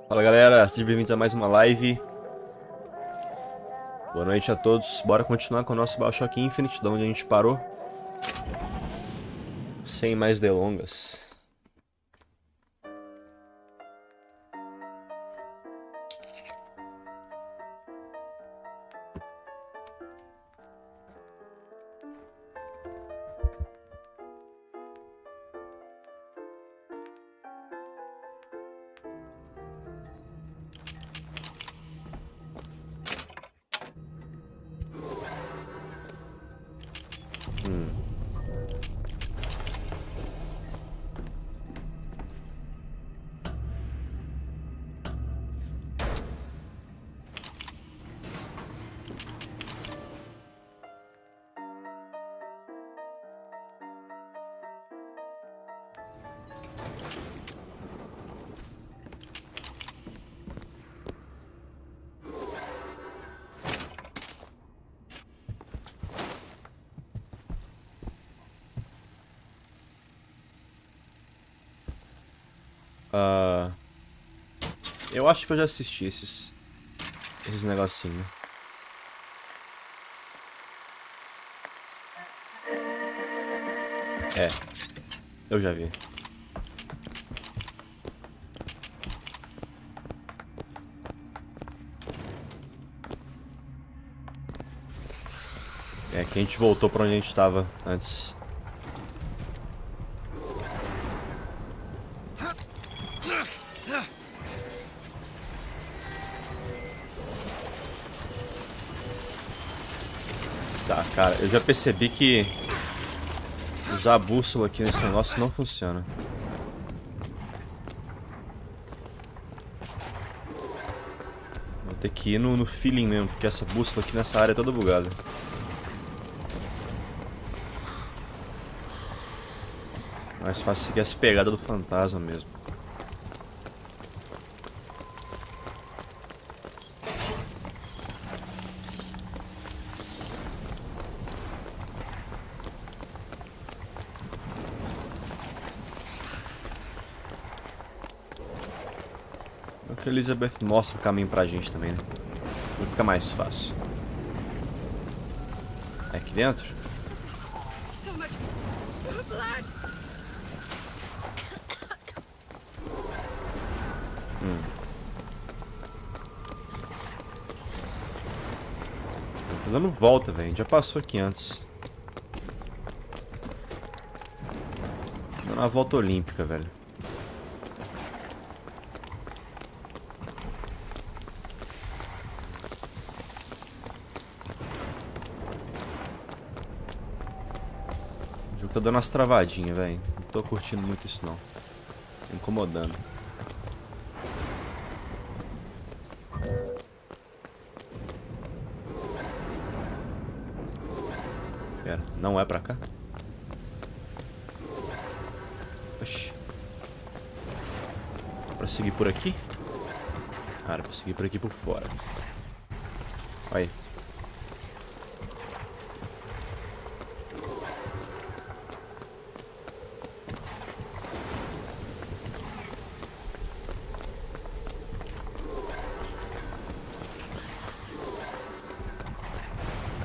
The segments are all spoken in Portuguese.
Fala galera, sejam bem-vindos a mais uma live. Boa noite a todos. Bora continuar com o nosso Bioshock Infinite, de onde a gente parou. Sem mais delongas. Eu acho que eu já assisti esses negocinhos. É, eu já vi. É que a gente voltou pra onde a gente tava antes. Tá, cara, eu já percebi que usar a bússola aqui nesse negócio não funciona. Vou ter que ir no feeling mesmo, porque essa bússola aqui nessa área é toda bugada. Mais fácil seguir as pegadas do fantasma mesmo. Que a Elizabeth mostra o caminho pra gente também, né? Vai ficar mais fácil. É aqui dentro? Tá dando volta, velho. Já passou aqui antes. Dando uma volta olímpica, velho. O jogo tá dando umas travadinhas, velho. Não tô curtindo muito isso, não. Tá incomodando. Pera, não é pra cá? Oxi. Dá pra seguir por aqui? Ah, dá pra seguir por aqui por fora. Olha aí.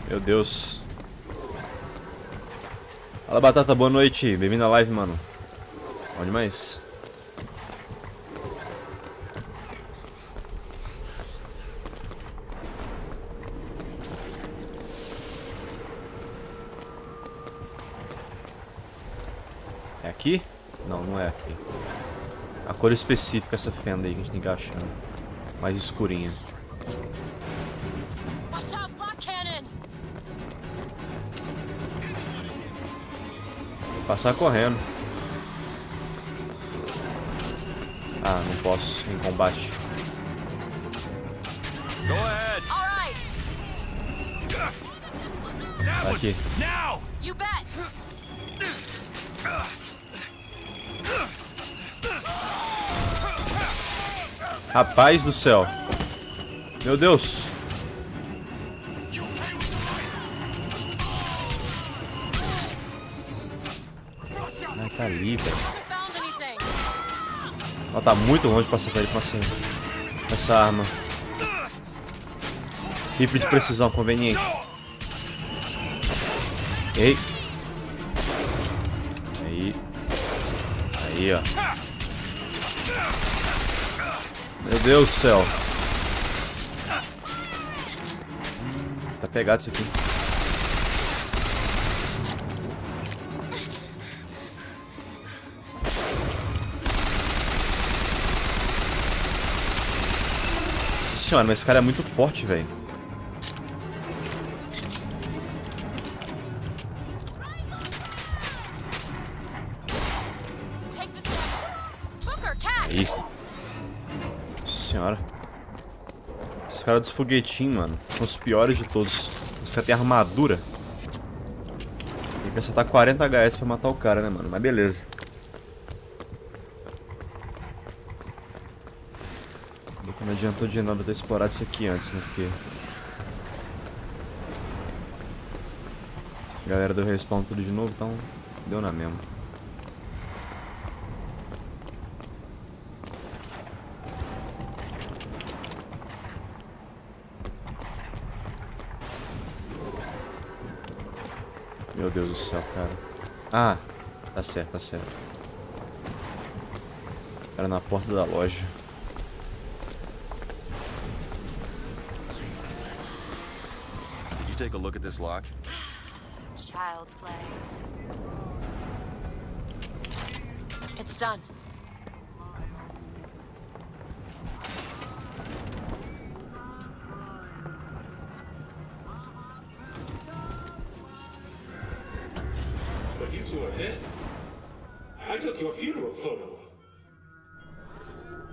Meu Deus. Fala, Batata, boa noite. Bem-vindo à live, mano. Onde mais? É aqui? Não, não é aqui. A cor específica, essa fenda aí que a gente tem que achar. Mais escurinha. Passar correndo. Ah, não posso em combate. Aqui. Rapaz do céu. Meu Deus. Ah, tá ali, velho. Ela tá muito longe pra acertar ele com a cena. Essa arma. Rifle de precisão conveniente. Ei. Aí. Aí, ó. Meu Deus do céu. Tá pegado isso aqui. Senhora, mas esse cara é muito forte, velho. Aí. Senhora. Esses caras dos foguetinhos, mano, são os piores de todos. Os caras têm armadura. Tem que acertar 40 HS pra matar o cara, né, mano? Mas beleza. Não adiantou de nada ter explorado isso aqui antes, né? Porque a galera deu respawn tudo de novo, então deu na mesma. Meu Deus do céu, cara. Ah, tá certo, tá certo. Era na porta da loja. Take a look at this lock. Child's play. It's done. But you two are dead. I took your funeral photo.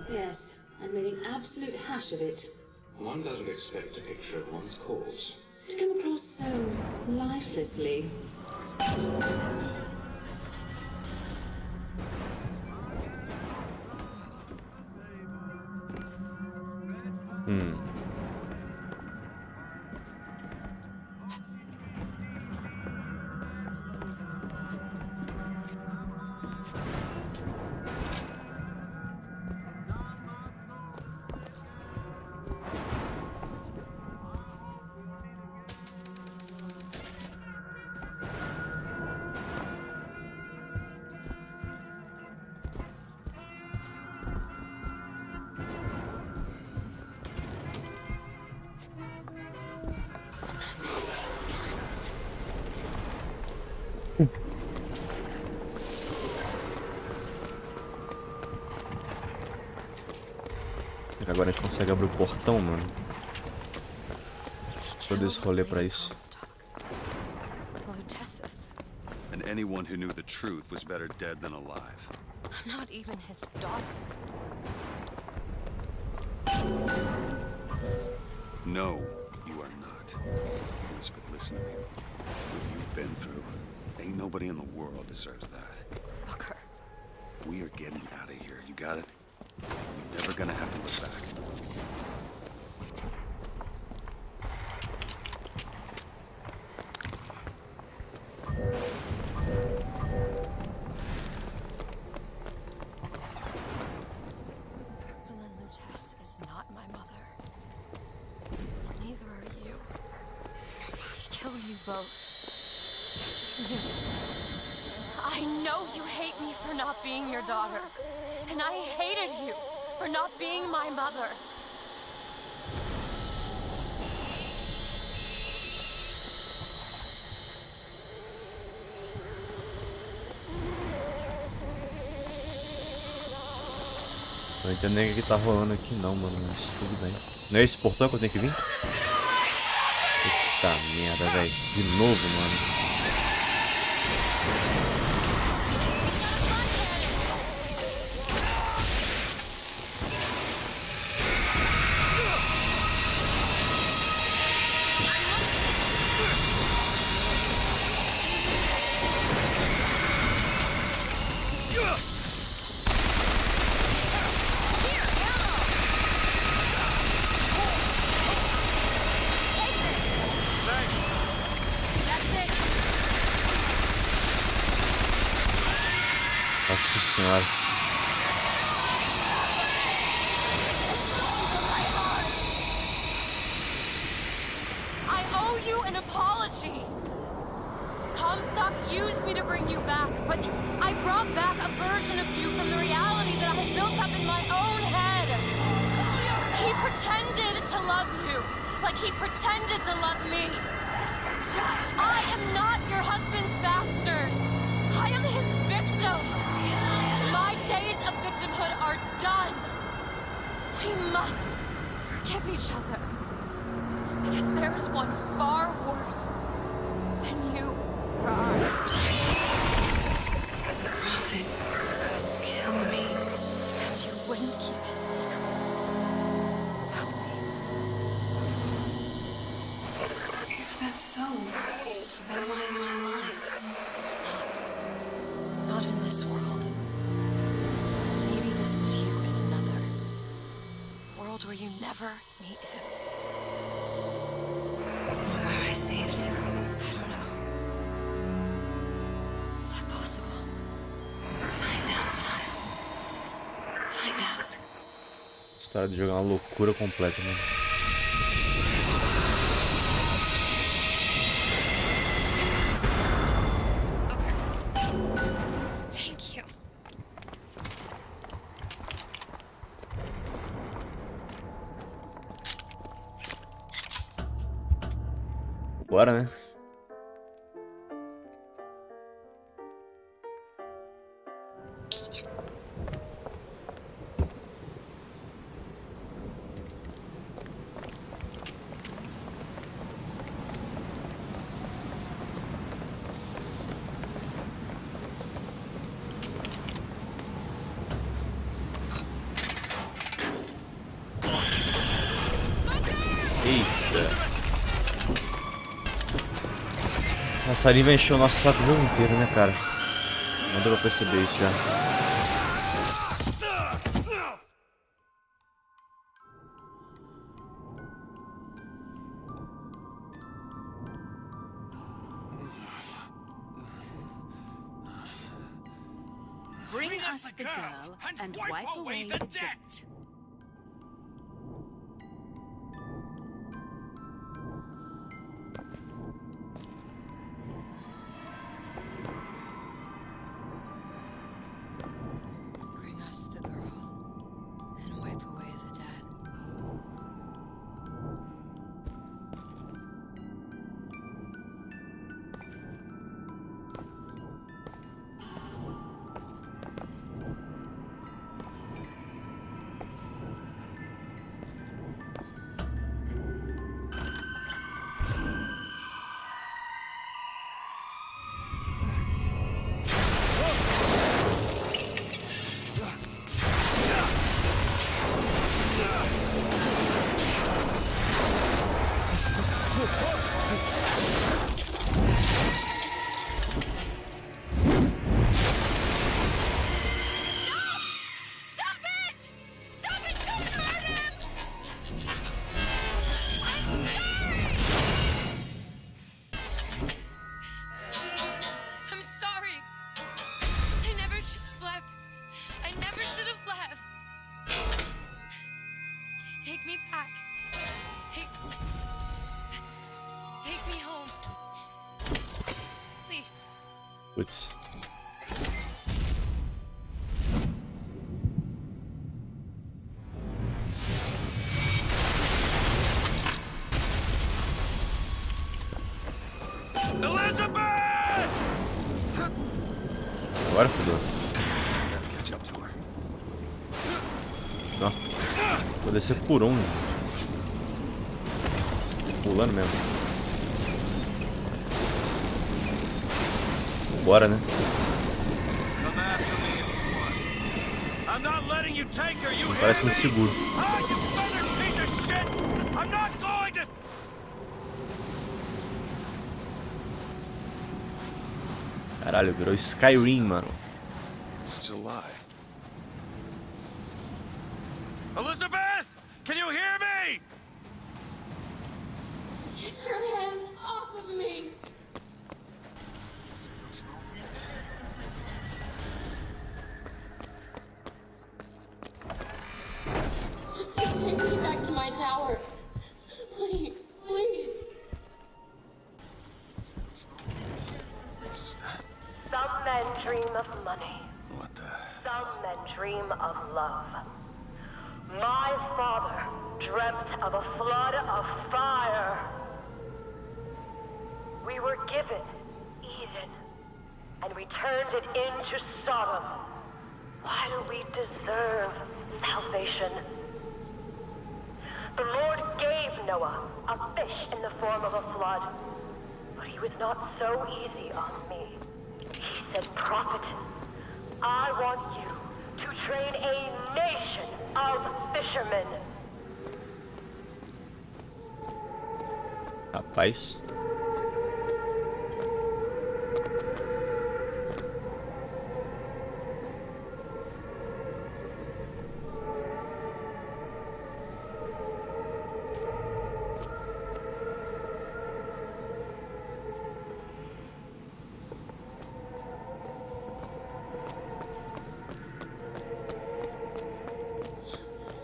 Yes, and made an absolute hash of it. One doesn't expect a picture of one's corpse. It came across so lifelessly. Será que agora a gente consegue abrir o portão, mano? Todo esse rolê pra isso. And anyone who knew the truth was better dead than alive. I'm not even his daughter. No, you are not. Elizabeth, listen to me. What you've been through, ain't nobody in the world deserves that. Booker. We are getting out of here. You got it? You're never gonna have to look back. Rosalind Lutece is not my mother. Neither are you. He killed you both. Yes, you knew. I know you hate me for not being your daughter. And I hated you for not being my mother. Não entendo nem o que tá rolando aqui não, mano, mas tudo bem. Não é esse portão que eu tenho que vir? Puta merda, velho. De novo, mano. Nossa senhora. used me to bring you back, but I brought back a version of you from the reality that I had built up in my own head. He pretended to love you, like he pretended to love me. I am not your husband's bastard. I am his victim. My days of victimhood are done. We must forgive each other. Because there's one far worse than you or I. The prophet killed me. Because you wouldn't keep his secret about me. If that's so, then why am I alive? Not in this world. Maybe this is you in another world where you never meet him. Or where I saved him. I don't know. Is that possible? Find out, child. Find out. A história de jogar é uma loucura completa, né? Thank you. Bora, né? Eita. A saliva encheu o nosso saco o jogo inteiro, né, cara? Não deu pra perceber isso já. Bring us the girl and wipe away the debt. Bring us the girl and wipe away the dead. Stop it! Stop it! Don't hurt him! I'm sorry! I'm sorry. I never should have left. I never should have left. Take me back. Take me home. Please. Putz. Elizabeth! Agora fodeu. Catch up to her. Ó. Vou descer por um. Pulando mesmo. Bora, né? Come after me if you want. I'm not letting you take her, you hear Parece me? muito seguro. Ah, you feathered piece of shit! I'm not going to... Caralho, virou Skyrim, mano. It's July. Elizabeth! Can you hear me? Get your hands off of me! Just take me back to my tower. Please, please. Stop. men dream of money. What the? Some men dream of love. My father dreamt of a flood of fire. We were given Eden, and we turned it into Sodom. Why do we deserve salvation? The Lord gave Noah a fish in the form of a flood, but he was not so easy on me. He said, "Prophet, I want you to train a nation of fishermen." Rapaz.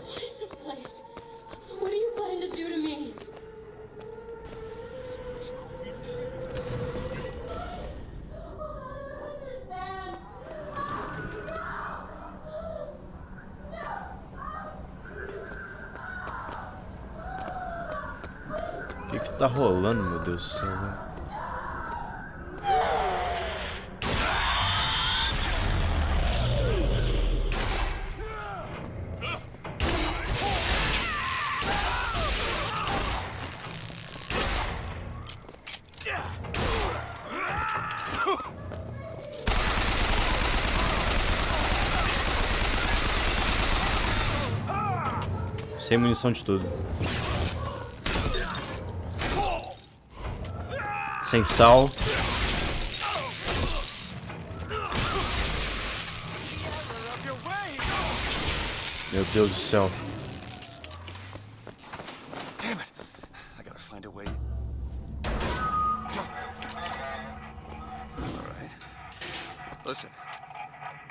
What is this place? What are you planning to do to me? O que tá rolando, meu Deus do céu, velho? Sem munição de tudo. Sem sal. Meu Deus do céu. Damn it! I gotta find a way. All right. Listen,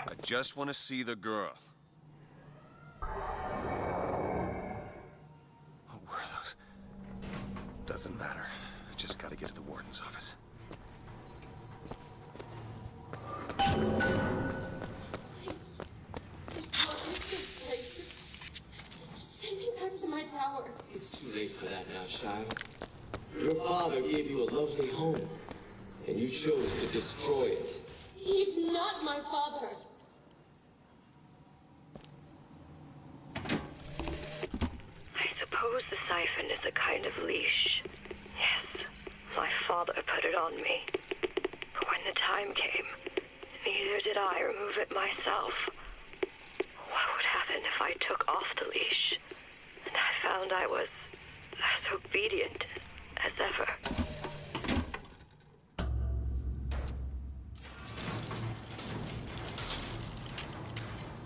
I just want to see the girl. What were those? Doesn't matter. I just gotta get to the warden's office. Please. Please, God, this place. Just send me back to my tower. It's too late for that now, child. Your father gave you a lovely home, and you chose to destroy it. He's not my father. I suppose the siphon is a kind of leash. Yes, my father put it on me. But when the time came, neither did I remove it myself. What would happen if I took off the leash? And I found I was as obedient as ever.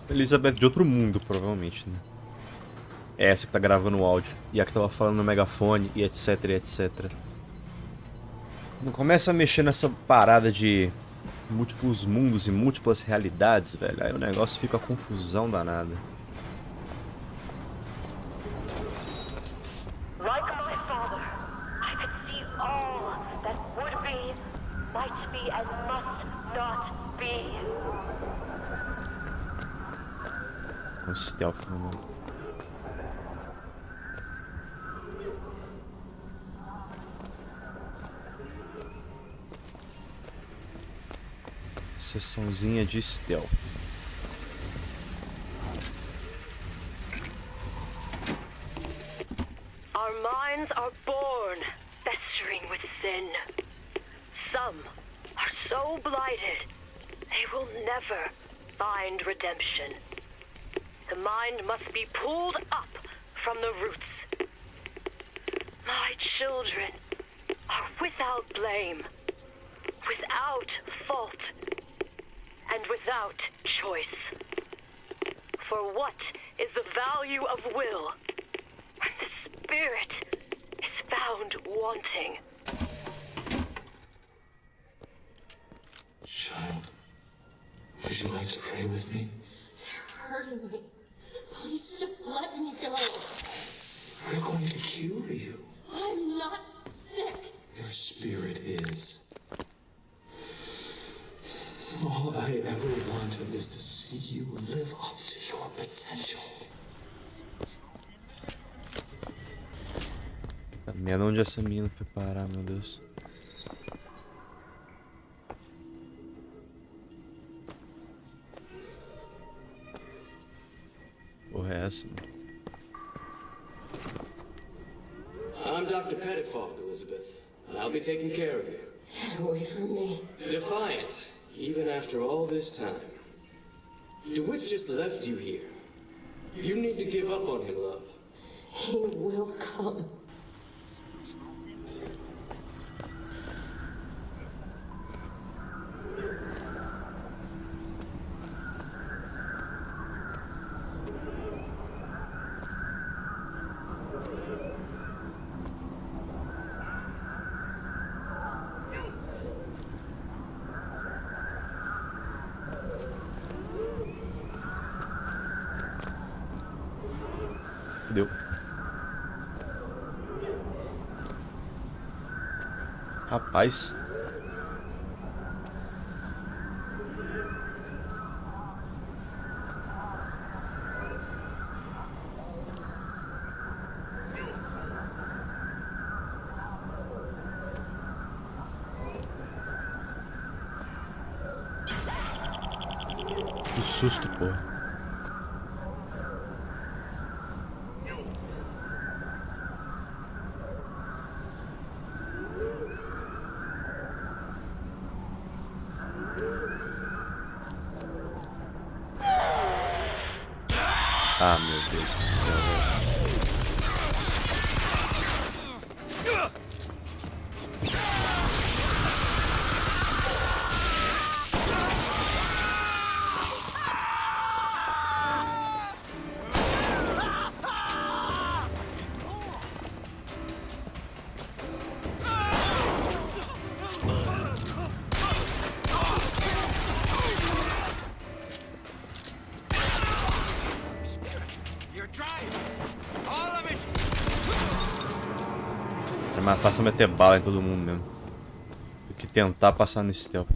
Elizabeth de outro mundo, provavelmente, né? É essa que tá gravando o áudio. E a que tava falando no megafone, e etc, e etc. Não começa a mexer nessa parada de múltiplos mundos e múltiplas realidades, velho. Aí o negócio fica a confusão danada. Like my father, I could see all that would be, might be, and must not be. Um stealth, né, mano? Sessãozinha de stealth. Our minds are born festering with sin. Some are so blighted, they will never find redemption. The mind must be pulled up from the roots. My children are without blame, without fault, and without choice. For what is the value of will when the spirit is found wanting? Child, would you like to pray with me? You're hurting me. Please just let me go. We're going to cure you. I'm not sick. Your spirit is. All I ever wanted is to see you live up to your potential. A merda, onde essa menina foi parar, meu Deus. Porra, é essa, mano? I'm Dr. Pettifog, Elizabeth, and I'll be taking care of you. Get away from me. Defiant, even after all this time. DeWitt just left you here. You need to give up on him, love. He will come. Deu. Rapaz. Que susto, porra. Ah, meu Deus do céu, velho. É mais fácil meter bala em todo mundo mesmo do que tentar passar no stealth.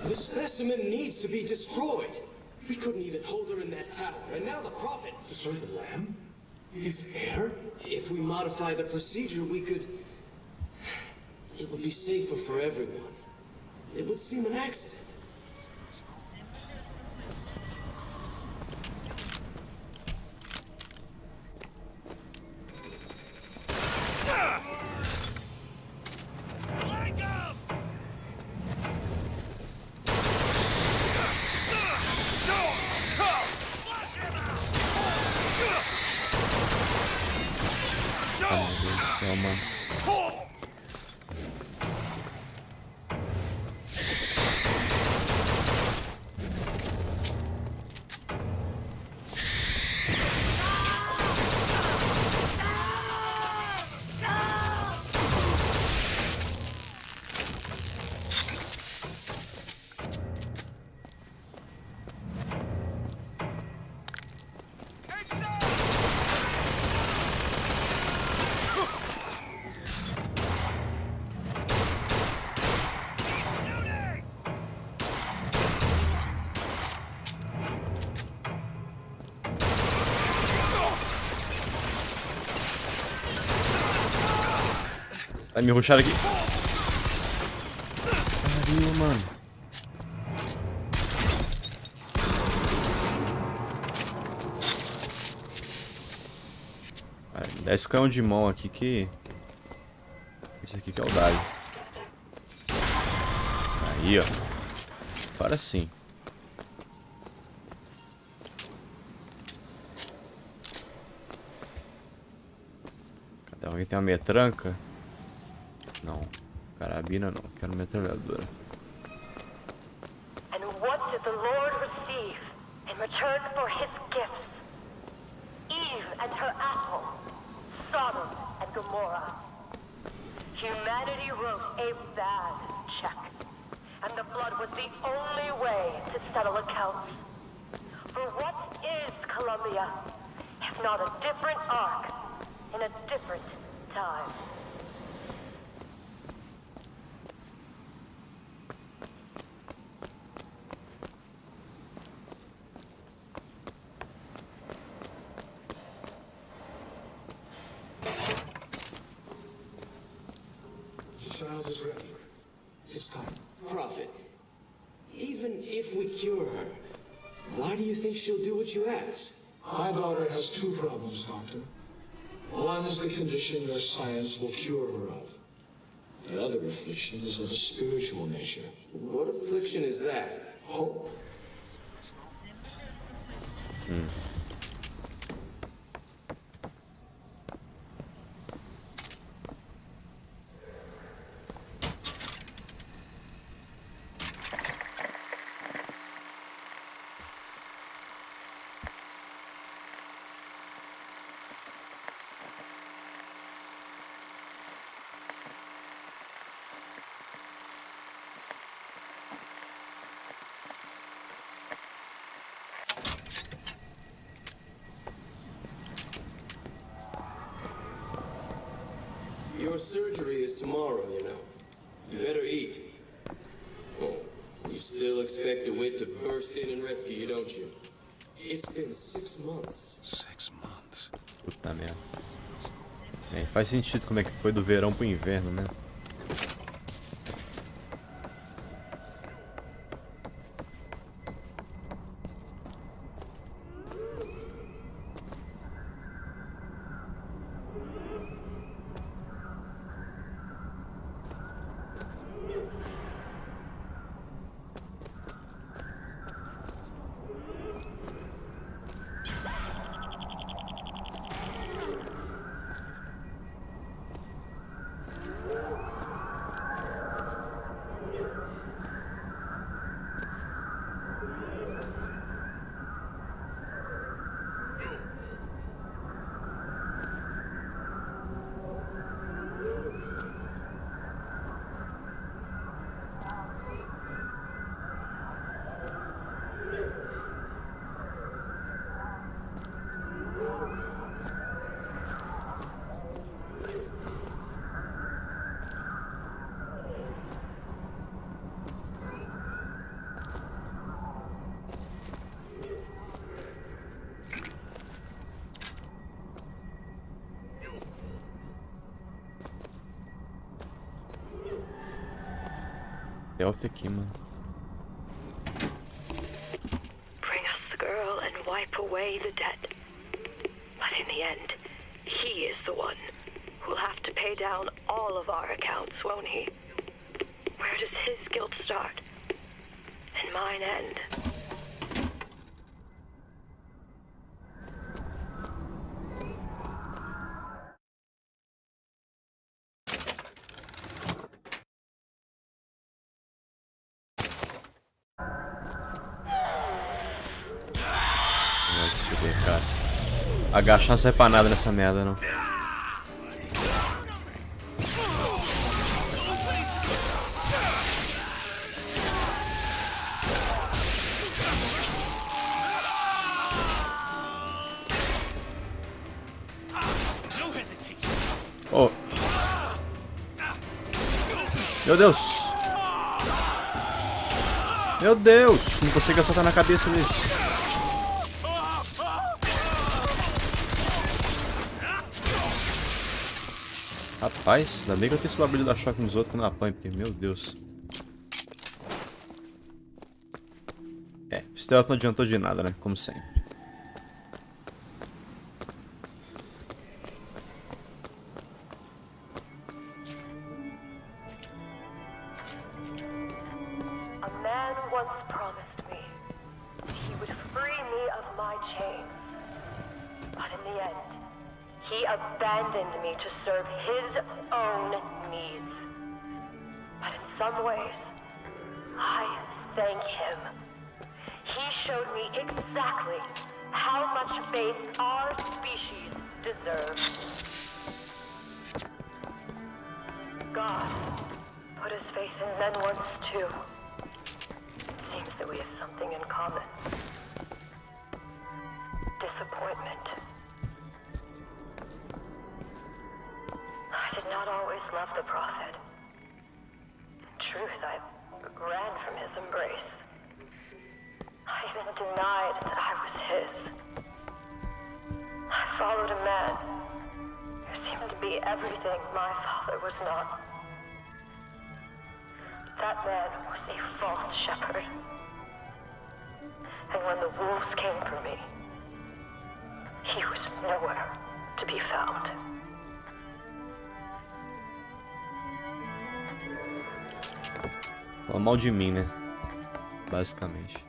The specimen needs to be destroyed. We couldn't even hold her in that tower, and now the Prophet... Destroy the lamb? His heir? If we modify the procedure, we could... It would be safer for everyone. It would seem an accident. Ah, meu Deus do céu, mano. Vai me rushar aqui. Pariu, mano. Vai, 10 canhão de mão aqui que... Esse aqui que é o dado. Aí, ó. Agora sim. Cadê? Alguém tem uma metranca? Não, carabina não, quero metralhadora. And what did the Lord receive in return for his gifts? Eve and her apple, Sodom and Gomorrah. Humanity wrote a bad check, and the blood was the only way to settle accounts. For what is Columbia, if not a different arc child is ready. It's time. Prophet, even if we cure her, why do you think she'll do what you ask? My daughter has two problems, Doctor. One is the condition your science will cure her of. The other affliction is of a spiritual nature. What affliction is that? Hope. Your surgery is tomorrow, you know. You better eat. Oh, you still expect a wit to burst in and rescue you, don't you? It's been 6 months. 6 months. Puta merda. É, faz sentido como é que foi do verão pro inverno, né? Stealth aqui, mano. Bring us the girl and wipe away the debt. But in the end, he is the one who'll have to pay down all of our accounts, won't he? Where does his guilt start? And mine end? Vai se fuder, cara. Agachar não serve pra nada nessa merda, não. Oh. Meu Deus. Meu Deus. Não consigo acertar na cabeça desse. Rapaz, ainda bem que eu tenho esse bagulho da choque nos outros quando eu apanho, porque, meu Deus. É, o stealth não adiantou de nada, né? Como sempre. A man once promised me he would free me of my chains. But in the end, he abandoned me to serve his own needs. But in some ways, I thank him. He showed me exactly how much faith our species deserves. God put his faith in men once too. Seems that we have something in common. Disappointment. I did not always love the prophet. In truth, I ran from his embrace. I even denied that I was his. I followed a man who seemed to be everything my father was not. That man was a false shepherd. And when the wolves came for me, he was nowhere to be found. Fala mal de mim, né? Basicamente.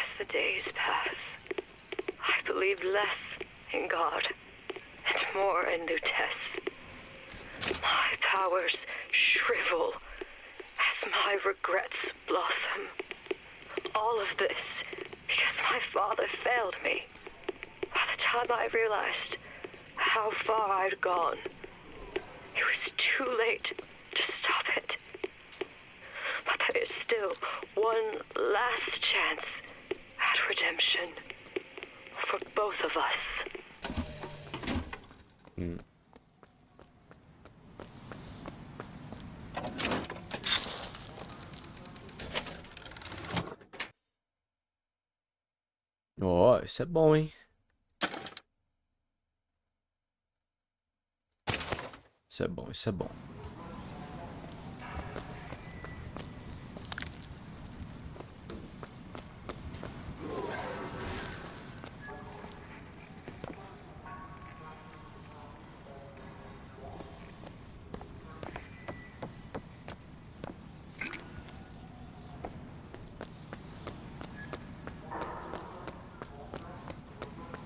As the days pass, I believe less in God and more in Lutece. My powers shrivel as my regrets blossom. All of this because my father failed me. By the time I realized how far I'd gone, it was too late to stop it. But there is still one last chance at redemption for both of us. Ó, isso é bom, hein? Isso é bom, isso é bom.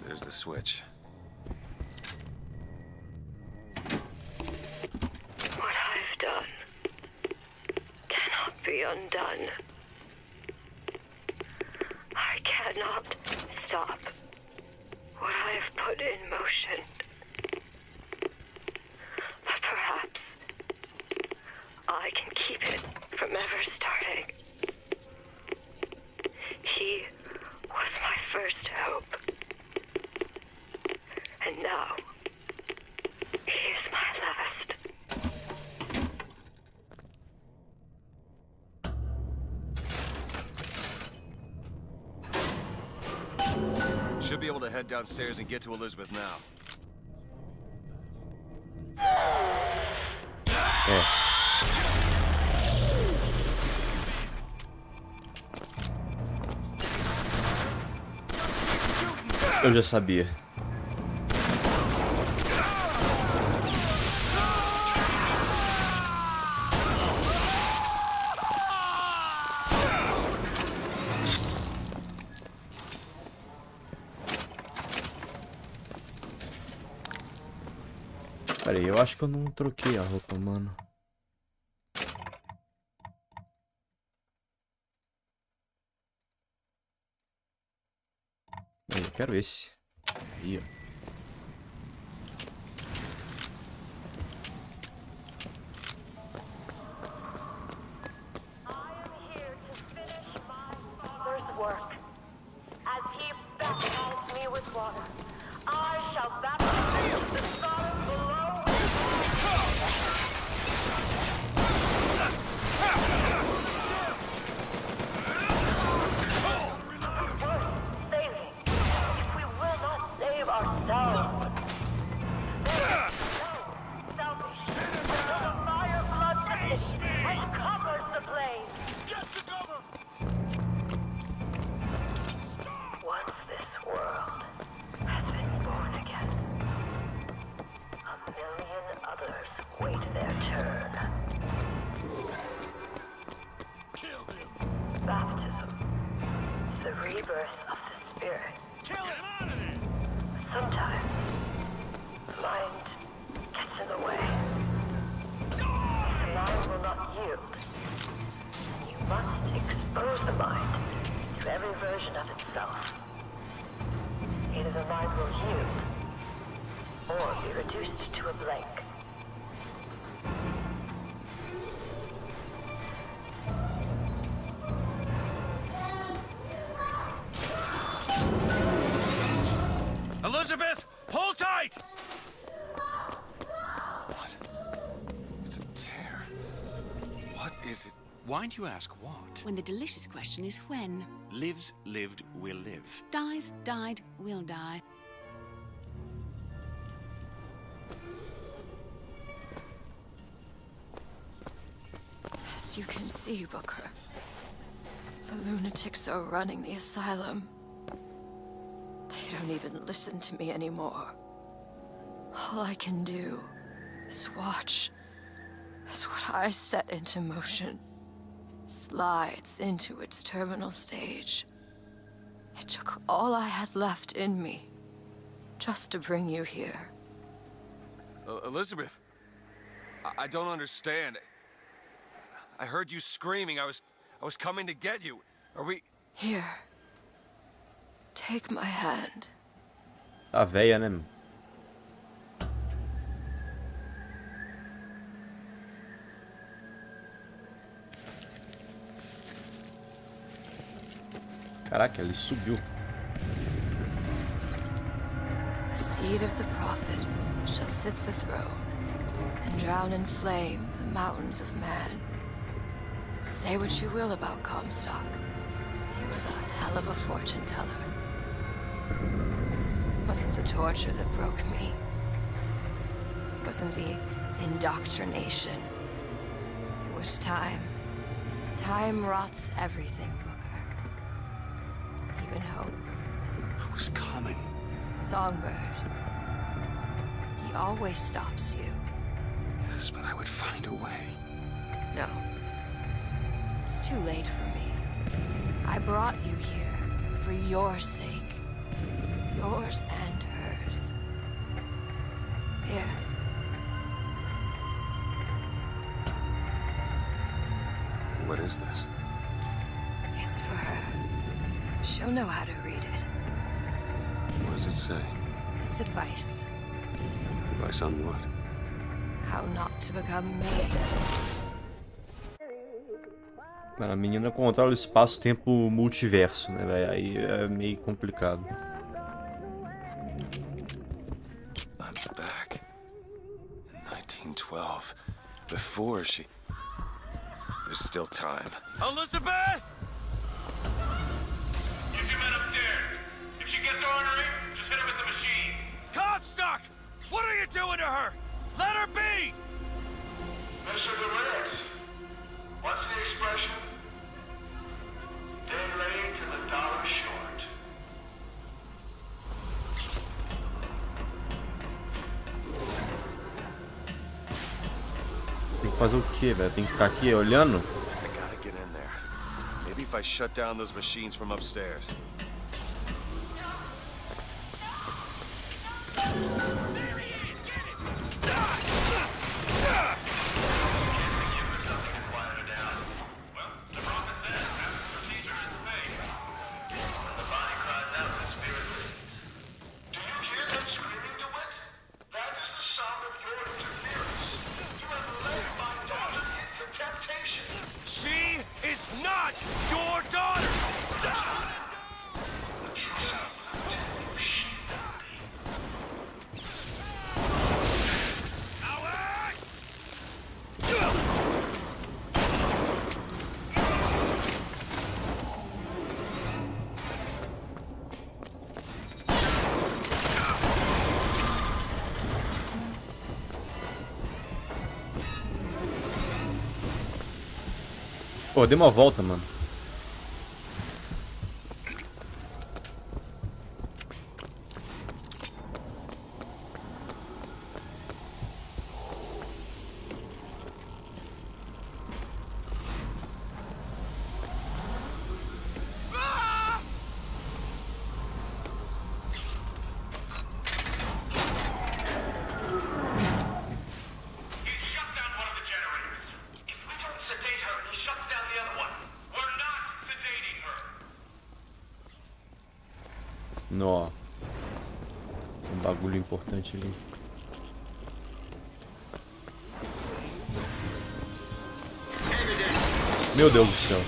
There's the switch. What I've done cannot be undone. I cannot stop what I have put in motion. But perhaps I can keep it from ever starting. He was my first hope. And now, he is my last. Should be able to head downstairs and get to Elizabeth now. É. Eu já sabia. Pera aí, eu acho que eu não troquei a roupa, mano. Aí, eu quero esse. Aí, ó. I am here to finish my father's work. As he baptized me with water, I shall baptize the sun below. Saving. If we will not save ourselves. There is no salvation until the fire flood and covers the blaze. Once this world has been born again, a million others wait their turn. be reduced to a blank. Elizabeth, hold tight! What? It's a tear. What is it? Why do you ask what? When the delicious question is when. Lives, lived, will live. Dies, died, will die. As you can see, Booker, the lunatics are running the asylum. They don't even listen to me anymore. All I can do is watch as what I set into motion slides into its terminal stage. It took all I had left in me just to bring you here. Elizabeth, I don't understand. I heard you screaming. I was coming to get you. Are we... Here. Take my hand. A véia, né, mano? Caraca, ele subiu. The seed of the prophet shall sit the throne and drown in flame the mountains of man. Say what you will about Comstock. He was a hell of a fortune teller. Wasn't the torture that broke me. Wasn't the indoctrination. It was time. Time rots everything, Booker. Even hope. I was coming. Songbird. He always stops you. Yes, but I would find a way. No. It's too late for me. I brought you here for your sake. Yours and hers. Here. What is this? It's for her. She'll know how to read it. What does it say? It's advice. Advice on what? How not to become me. Mano, a menina controla o espaço-tempo multiverso, né, velho? Aí é meio complicado. I'm back. In 1912. Before she... There's still time. Elizabeth! Get your men upstairs. If she gets ornery, just hit her with the machines. Comstock! What are you doing to her? Let her be! Mr. Durant, what's the expression? Day late and the dollar short. Tem que fazer o quê, velho? Tem que ficar aqui olhando? I gotta get in there. Maybe if I shut down those machines from upstairs. She is not your daughter! Pô, dei uma volta, mano. Nó. Um bagulho importante ali. Meu Deus do céu.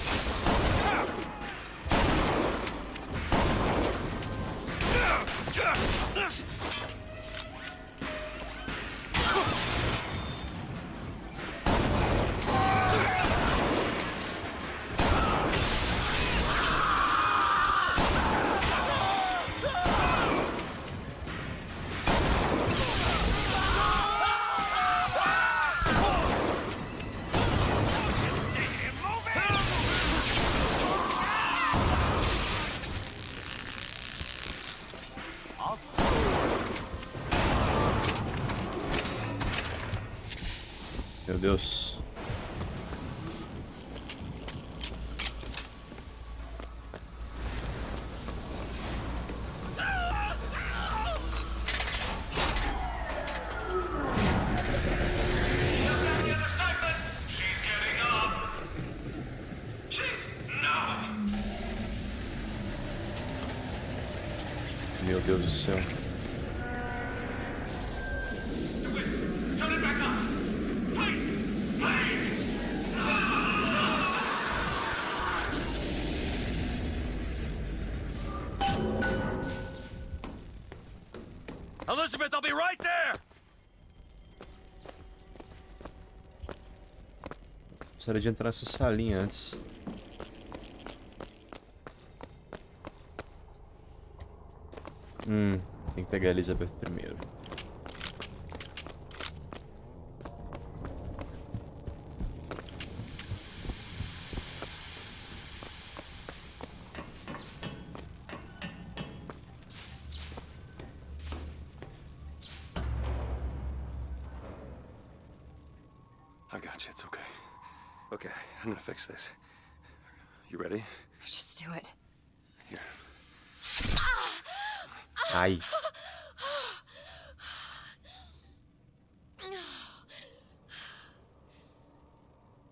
Meu Deus. Meu Deus do céu. Elizabeth, I'll be right there! Gostaria de entrar nessa salinha antes. Tem que pegar a Elizabeth primeiro. I got you, it's okay. Okay, I'm gonna fix this. You ready? Just do it. Here. Ai.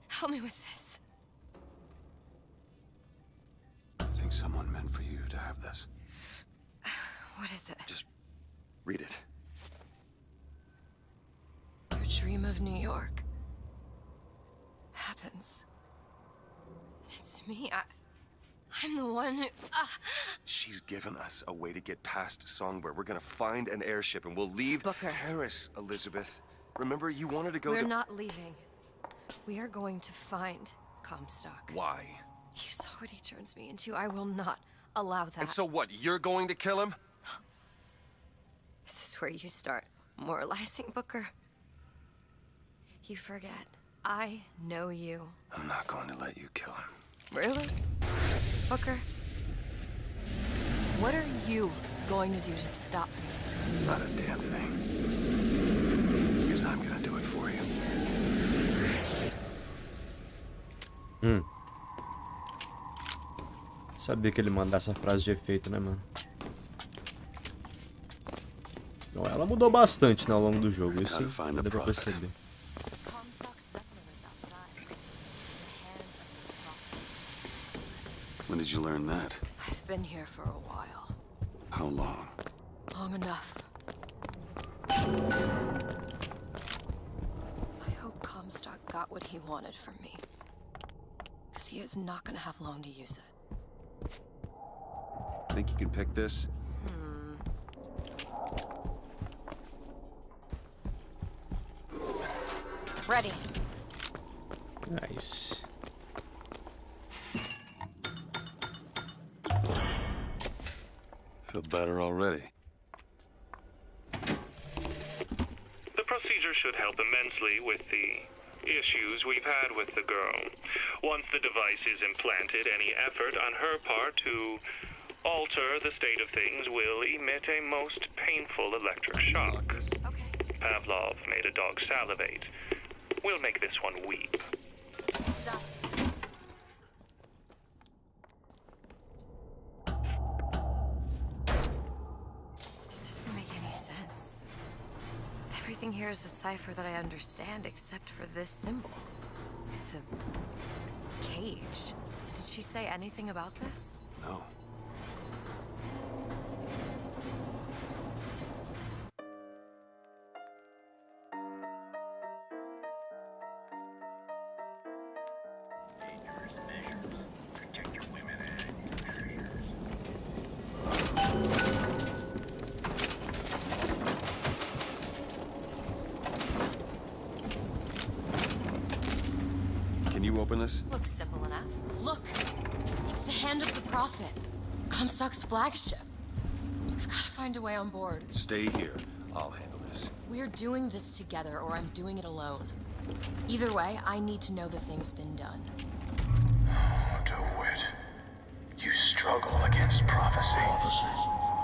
Help me with this. I think someone meant for you to have this. What is it? Just read it. Your dream of New York happens. It's me. I'm the one who... She's given us a way to get past Songbird. We're gonna find an airship and we'll leave Booker. Paris, Elizabeth. Remember, you wanted to go We're to... not leaving. We are going to find Comstock. Why? You saw what he turns me into. I will not allow that. And so what, you're going to kill him? This is where you start moralizing, Booker. You forget. I know you. I'm not going to let you kill him. Really? Booker? What are you going to do to stop me? Not a damn thing. Because I'm gonna do it for you. Sabia que ele mandar essa frase de efeito, né, mano? Então, ela mudou bastante, né, ao longo do jogo. Isso deu pra perceber. When did you learn that? I've been here for a while. How long? Long enough. I hope Comstock got what he wanted from me. Because he is not going to have long to use it. Think you can pick this? Ready. Nice. Feel better already. The procedure should help immensely with the issues we've had with the girl. Once the device is implanted, any effort on her part to alter the state of things will emit a most painful electric shock. Okay. Pavlov made a dog salivate. We'll make this one weep. Stop. This doesn't make any sense. Everything here is a cipher that I understand except for this symbol. It's a cage. Did she say anything about this? No. open this? Looks simple enough. Look! It's the hand of the Prophet. Comstock's flagship. We've got to find a way on board. Stay here. I'll handle this. We're doing this together, or I'm doing it alone. Either way, I need to know the thing's been done. DeWitt, you struggle against prophecy.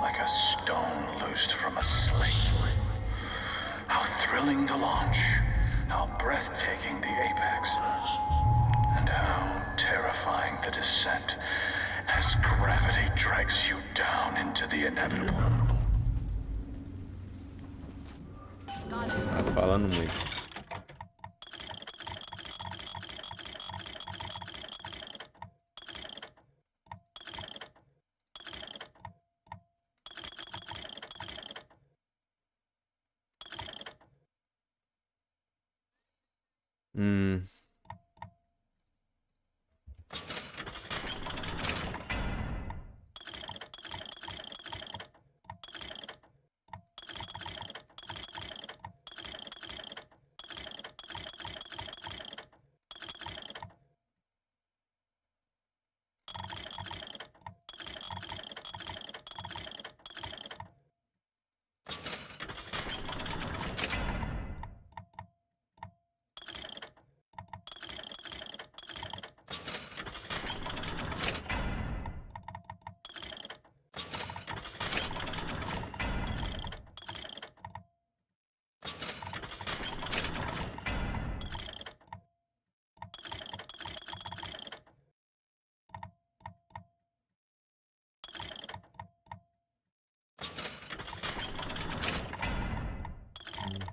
Like a stone loosed from a sling. How thrilling to launch. How breathtaking the apex. And how terrifying the descent as gravity drags you down into the inevitable. Tá falando muito.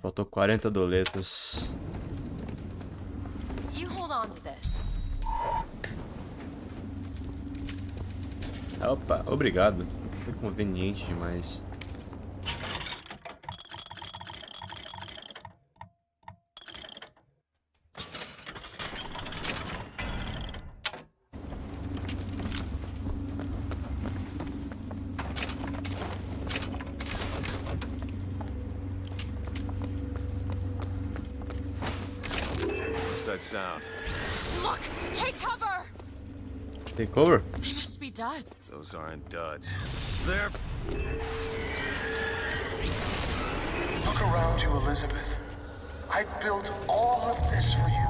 Faltou 40 doletas. You hold on to this. Opa, obrigado. Foi conveniente demais. What's that sound? Look! Take cover! Take cover? They must be duds. Those aren't duds. They're... Look around you, Elizabeth. I built all of this for you.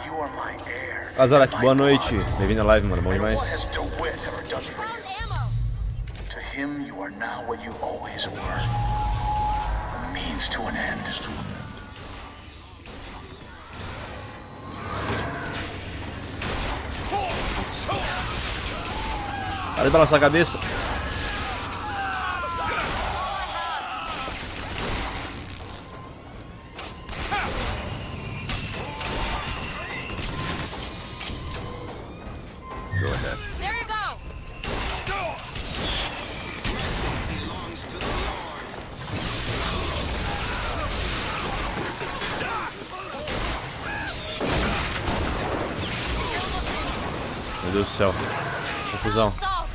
You are my heir. Azarek, boa noite. Bem-vindo à live, mano. Bom And what demais. has DeWitt ever done for Found you? ammo! To him, you are now what you always were. A means to an end. Para de balançar a cabeça. Go ahead. There you go! Meu Deus do céu. Confusão. Salt!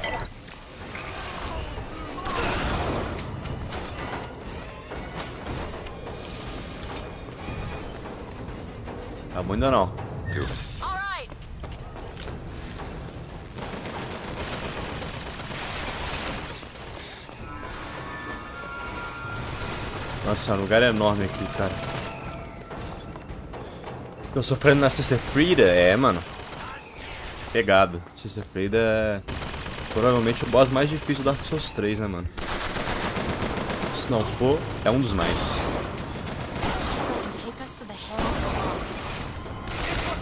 Tá bom ainda não. Do it. All right! Nossa, o lugar é enorme aqui, cara. Tô sofrendo na Sister Frida? É, mano. Pegado. Sister Frida é provavelmente o boss mais difícil do Dark Souls 3, né, mano? Se não for, é um dos mais. Take us to the head of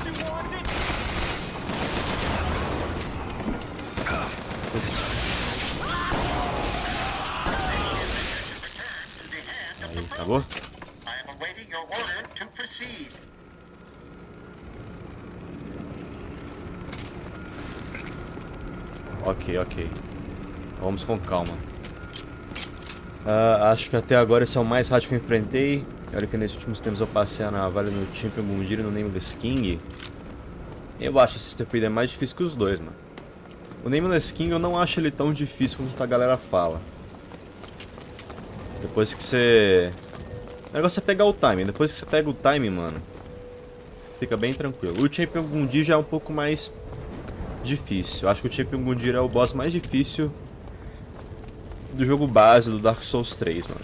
the wall. Putz. Aí, acabou? I am awaiting your order to proceed. Ok. Vamos com calma. Acho que até agora esse é o mais hard que eu enfrentei. Olha que nesses últimos tempos eu passei a navalha no Champion Gundir e no Nameless King. Eu acho esse Sister Frida mais difícil que os dois, mano. O Nameless King eu não acho ele tão difícil quanto a galera fala. Depois que você... O negócio é pegar o timing. Depois que você pega o timing, mano, fica bem tranquilo. O Champion Gundyr já é um pouco mais difícil. Eu acho que o Champion Gundyr é o boss mais difícil do jogo base do Dark Souls 3, mano.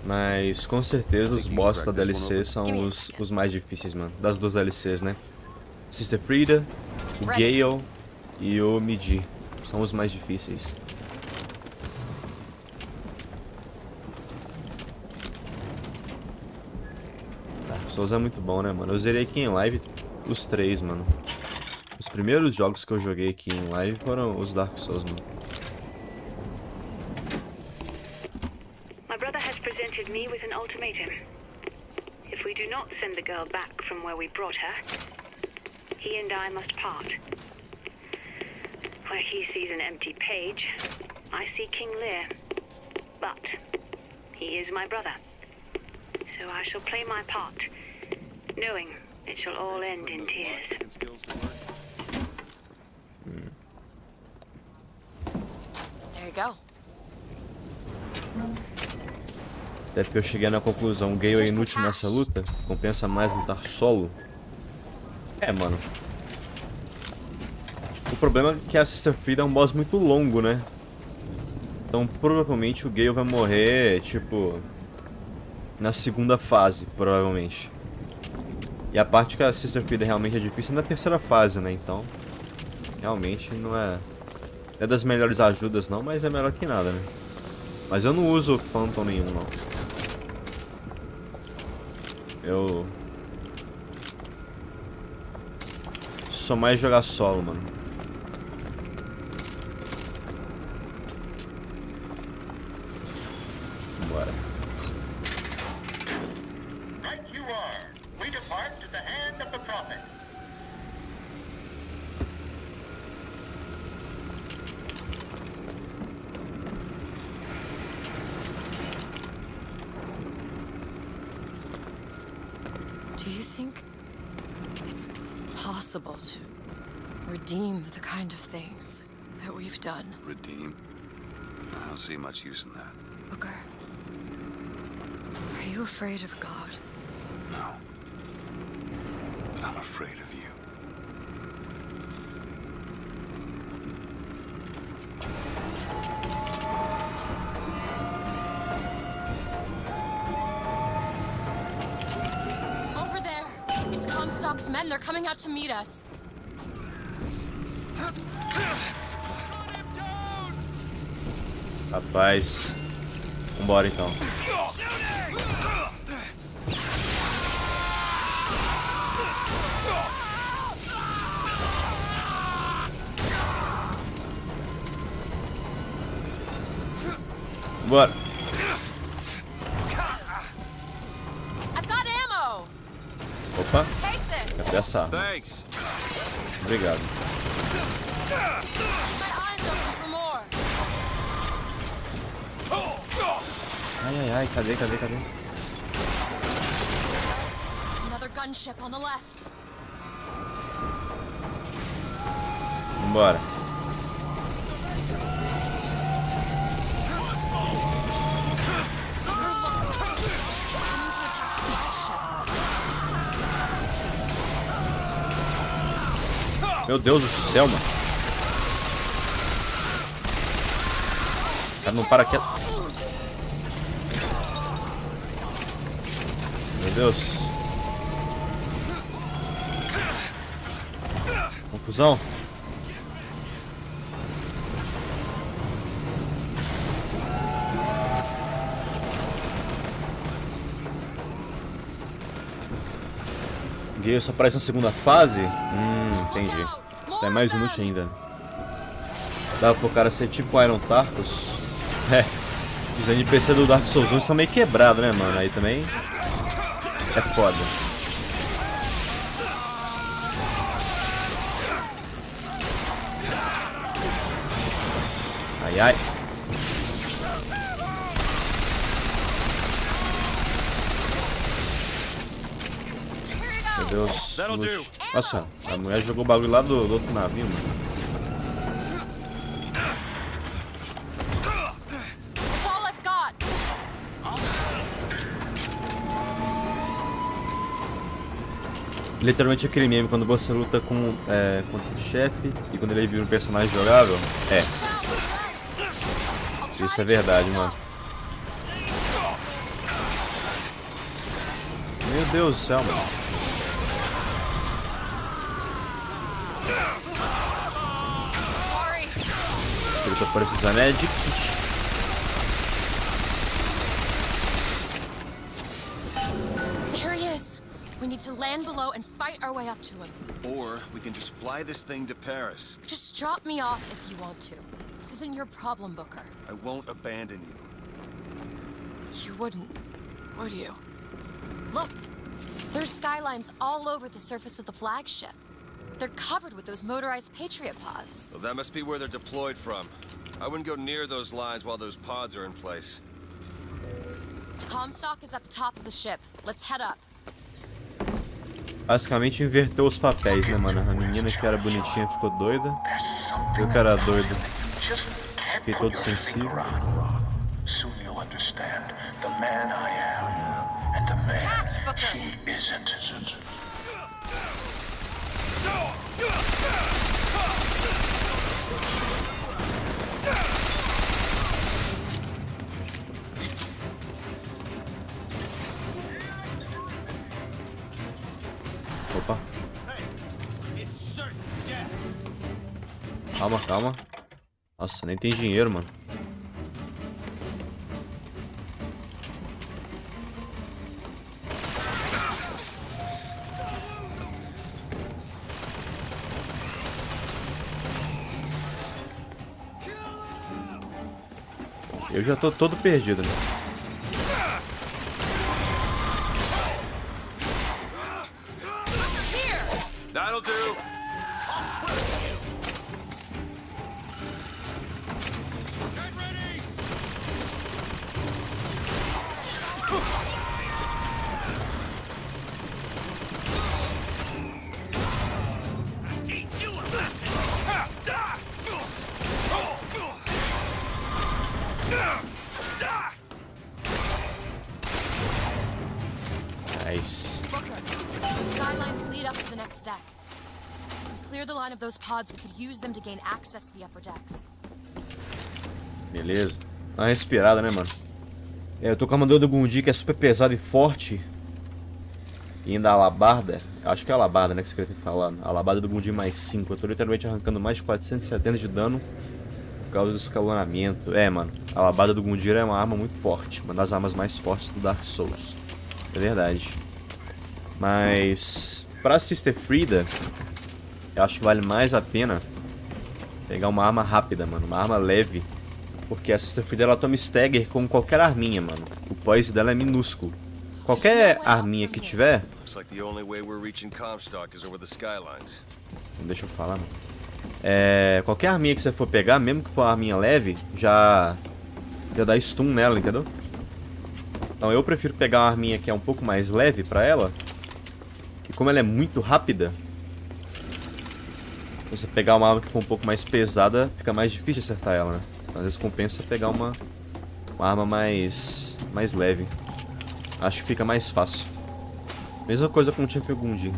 Mas com certeza os bosses da DLC são os mais difíceis, mano. Das duas DLCs, né? Sister Frieda, o Gale e o Midi são os mais difíceis. Dark Souls é muito bom, né, mano? Eu zerei aqui em live os 3, mano. Os primeiros jogos que eu joguei aqui em live foram os Dark Souls, mano. My brother has presented me with an ultimatum. If we do not send the girl back from where we brought her, he and I must part. Where he sees an empty page, I see King Lear. But he is my brother, so I shall play my part, knowing it shall all end in tears. There you go. Até porque eu cheguei na conclusão, o Gale é inútil nessa luta, compensa mais lutar solo. É, mano. O problema é que a Sister Frieda é um boss muito longo, né? Então provavelmente o Gale vai morrer, tipo, na segunda fase, provavelmente. E a parte que a Sister Frieda realmente é difícil é na terceira fase, né? Então, realmente não é das melhores ajudas não, mas é melhor que nada, né? Mas eu não uso Phantom nenhum, não. Eu sou mais jogar solo, mano. Bora. Right you are. We depart to the hand of the prophet. Do you think it's possible to redeem the kind of things that we've done? Redeem? I don't see much use in that. Booker, are you afraid of God? No. But I'm afraid of you. Over there! It's Comstock's men. They're coming out to meet us. Rapaz. Vambora então. Bora. I've got ammo. Opa. Take this. Cadê essa arma? Thanks. Obrigado. My eyes open for more. Ai, cadê? Another gunship on the left. Vambora. Meu Deus do céu, mano. O cara não para quieto. Meu Deus. Confusão. Gale só aparece na segunda fase? Entendi. É mais inútil ainda. Dá pro cara ser tipo Iron Tarkus. É. Os NPC do Dark Souls 1 são meio quebrados, né, mano? Aí também é foda. Ai. Meu Deus. Nossa, a mulher jogou o bagulho lá do outro navio, mano. It's all I've got. Literalmente aquele meme quando você luta com contra o chefe e quando ele vira um personagem jogável. Isso é verdade, mano. Meu Deus do céu, mano. O que eu tô precisando é de kit. We need to land below and fight our way up to him. Or we can just fly this thing to Paris. Just drop me off if you want to. This isn't your problem, Booker. I won't abandon you. You wouldn't, would you? Look, there's skylines all over the surface of the flagship. They're covered with those motorized Patriot pods. Well, that must be where they're deployed from. I wouldn't go near those lines while those pods are in place. Comstock is at the top of the ship. Let's head up. Basicamente inverteu os papéis, né, mano? A menina que era bonitinha ficou doida. Eu que era doido fiquei todo sensível. Soon you'll understand the man I am and the man he isn't. Opa. Calma, calma. Nossa, nem tem dinheiro, mano. Eu já tô todo perdido, né? That'll do. Nice. The skylines lead up to the next deck. If we clear the line of those pods, we could use them to gain access to the upper decks. Beleza. Dá uma respirada, né, mano? Eu tô com a armadura do Gundi, que é super pesada e forte. E ainda a alabarda. Acho que é a alabarda, né, que você queria ter falado. A alabarda do Gundi mais 5. Eu tô literalmente arrancando mais de 470 de dano por causa do escalonamento. É, mano. A alabarda do Gundi é uma arma muito forte. Uma das armas mais fortes do Dark Souls. É verdade. Mas pra Sister Frieda, eu acho que vale mais a pena pegar uma arma rápida, mano. Uma arma leve. Porque a Sister Frieda, ela toma stagger com qualquer arminha, mano. O poise dela é minúsculo. Qualquer arminha que tiver... Deixa eu falar, mano. Qualquer arminha que você for pegar, mesmo que for uma arminha leve, já dá stun nela, entendeu? Então eu prefiro pegar uma arminha que é um pouco mais leve pra ela. Que como ela é muito rápida, se você pegar uma arma que for um pouco mais pesada, fica mais difícil acertar ela, né? Então, às vezes compensa pegar uma arma mais leve. Acho que fica mais fácil. Mesma coisa com o Champion Gundi.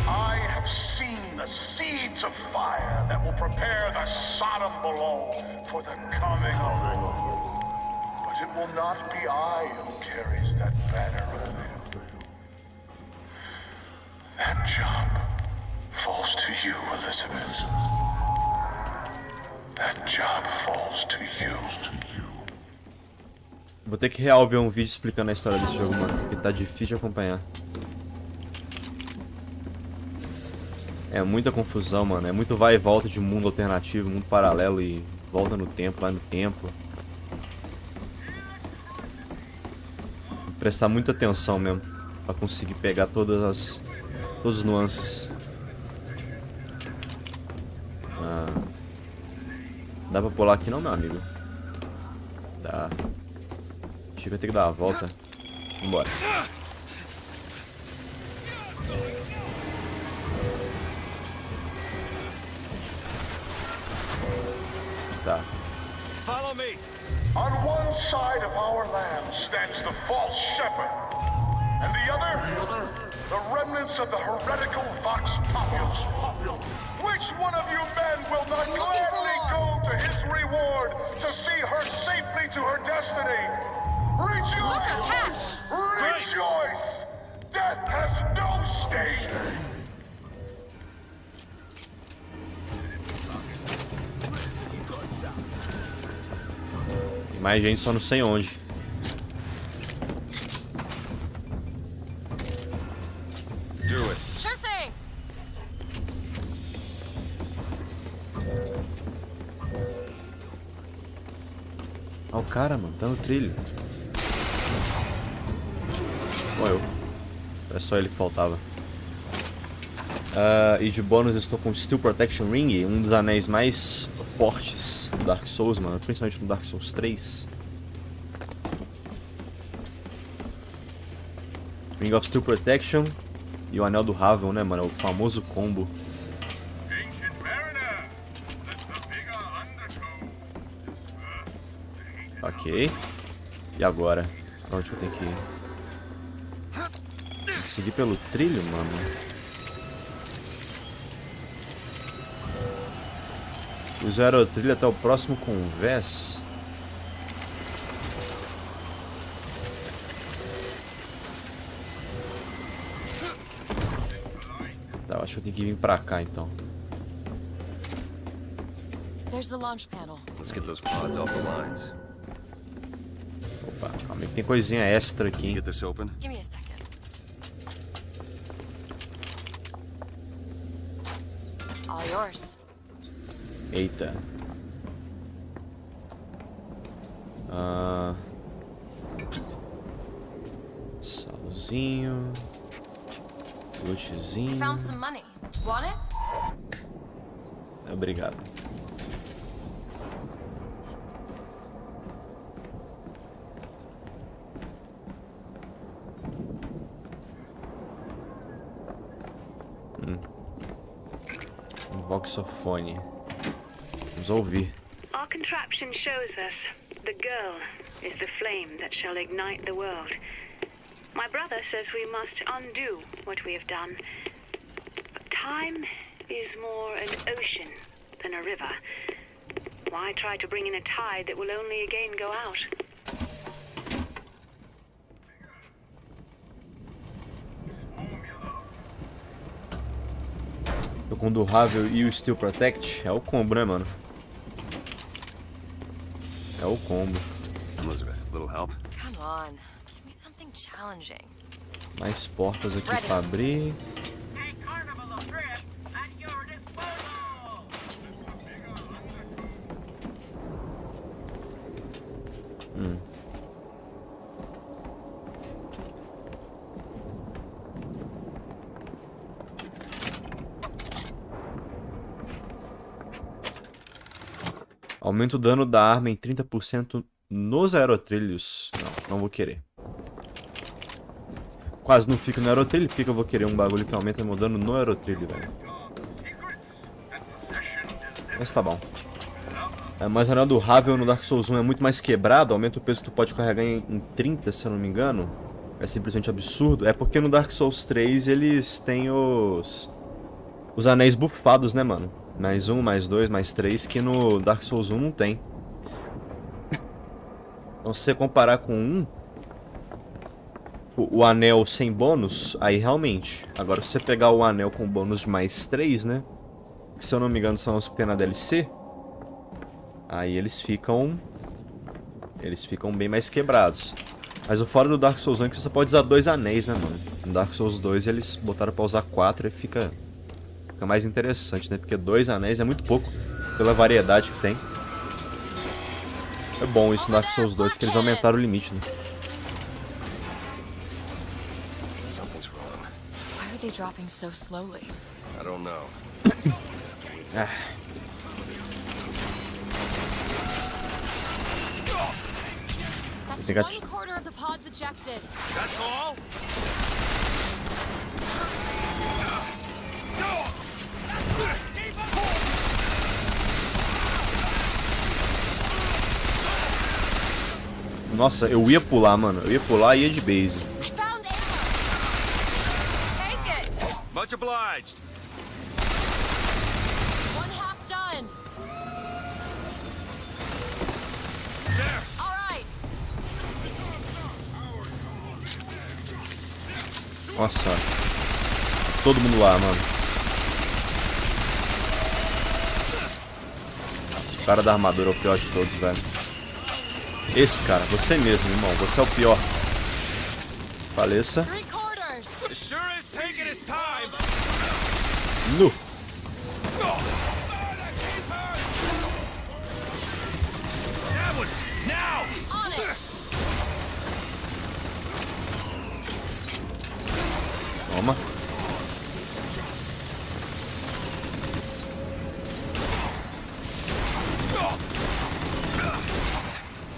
I have seen the seeds of fire that will prepare the Sodom below for the coming of the Lord. But it will not be I who carries that banner of the hill. That job falls to you, Elizabeth. That job falls to you. Vou ter que real ver um vídeo explicando a história desse jogo, mano, porque tá difícil de acompanhar. É muita confusão, mano. É muito vai e volta de mundo alternativo, mundo paralelo e volta no tempo, vai no tempo. Tem que prestar muita atenção mesmo, pra conseguir pegar todos os nuances. Dá pra pular aqui não, meu amigo? Dá. Acho que vai ter que dar a volta. Vambora. Tá. Follow me. On one side of our land stands the false shepherd, and the other, the remnants of the heretical Vox Populus. Which one of you men will not gladly go to his reward to see her safely to her destiny? Rejoice! Rejoice! Death has no sting! Tem mais gente, só não sei onde. Do it. Sure thing. Ó, o cara, mano, tá no trilho. Morreu. É só ele que faltava. E de bônus eu estou com Steel Protection Ring, um dos anéis mais fortes do Dark Souls, mano. Principalmente no Dark Souls 3. Ring of Steel Protection e o Anel do Ravel, né, mano? É o famoso combo. Ok. E agora? Pra onde eu tenho que ir? Tem que seguir pelo trilho, mano. Uso o aerotrilho até o próximo convés. Tá, acho que eu tenho que vir pra cá então. There's the launch panel. Let's get those pods off the lines. Opa, calma aí que tem coisinha extra aqui, hein? Get this open. Give me a second. All yours. Eita. Salzinho. I Lootzinho. found some money. Want it? Obrigado. Voxofone. Vamos ouvir. Our contraption shows us the girl is the flame that shall ignite the world. My brother says we must undo what we have done. But time is more an ocean than a river. Why try to bring in a tide that will only again go out? Tô com o do Ravel e o Steel Protect. É o combo, né, mano? É o combo. Elizabeth, little help? Come on. Give me something challenging. Mais portas aqui pra abrir. Aumenta o dano da arma em 30% nos aerotrilhos. Não vou querer. Quase não fico no aerotrilho. Por que eu vou querer um bagulho que aumenta meu dano no aerotrilho, velho? Mas tá bom. Mas o anel do Ravel no Dark Souls 1 é muito mais quebrado. Aumenta o peso que tu pode carregar em 30, se eu não me engano. É simplesmente absurdo. É porque no Dark Souls 3 eles têm os anéis bufados, né, mano? Mais 1, mais 2, mais 3, que no Dark Souls 1 não tem. Então se você comparar com o anel sem bônus, aí realmente. Agora se você pegar o anel com bônus de mais 3, né? Que se eu não me engano são os que tem na DLC. Aí eles ficam bem mais quebrados. Mas o fora do Dark Souls 1 é que você pode usar 2 anéis, né, mano? No Dark Souls 2 eles botaram pra usar 4 e fica mais interessante, né? Porque 2 anéis é muito pouco pela variedade que tem. É bom isso no Dark Souls 2, que eles aumentaram o limite, né? Something's wrong. Why are they dropping so slowly? I don't know. That's think I 1/4 of the pods ejected. That's all? Nossa, eu ia pular, mano. Eu ia pular e ia de base. I found ammo. Take it. Much obliged. One half done. There. All right. Nossa. Todo mundo lá, mano. O cara da armadura é o pior de todos, velho. Esse cara, você mesmo, irmão. Você é o pior. Faleça. 3/4. It sure is taking its time. Nu. That one. Now. On it. Toma.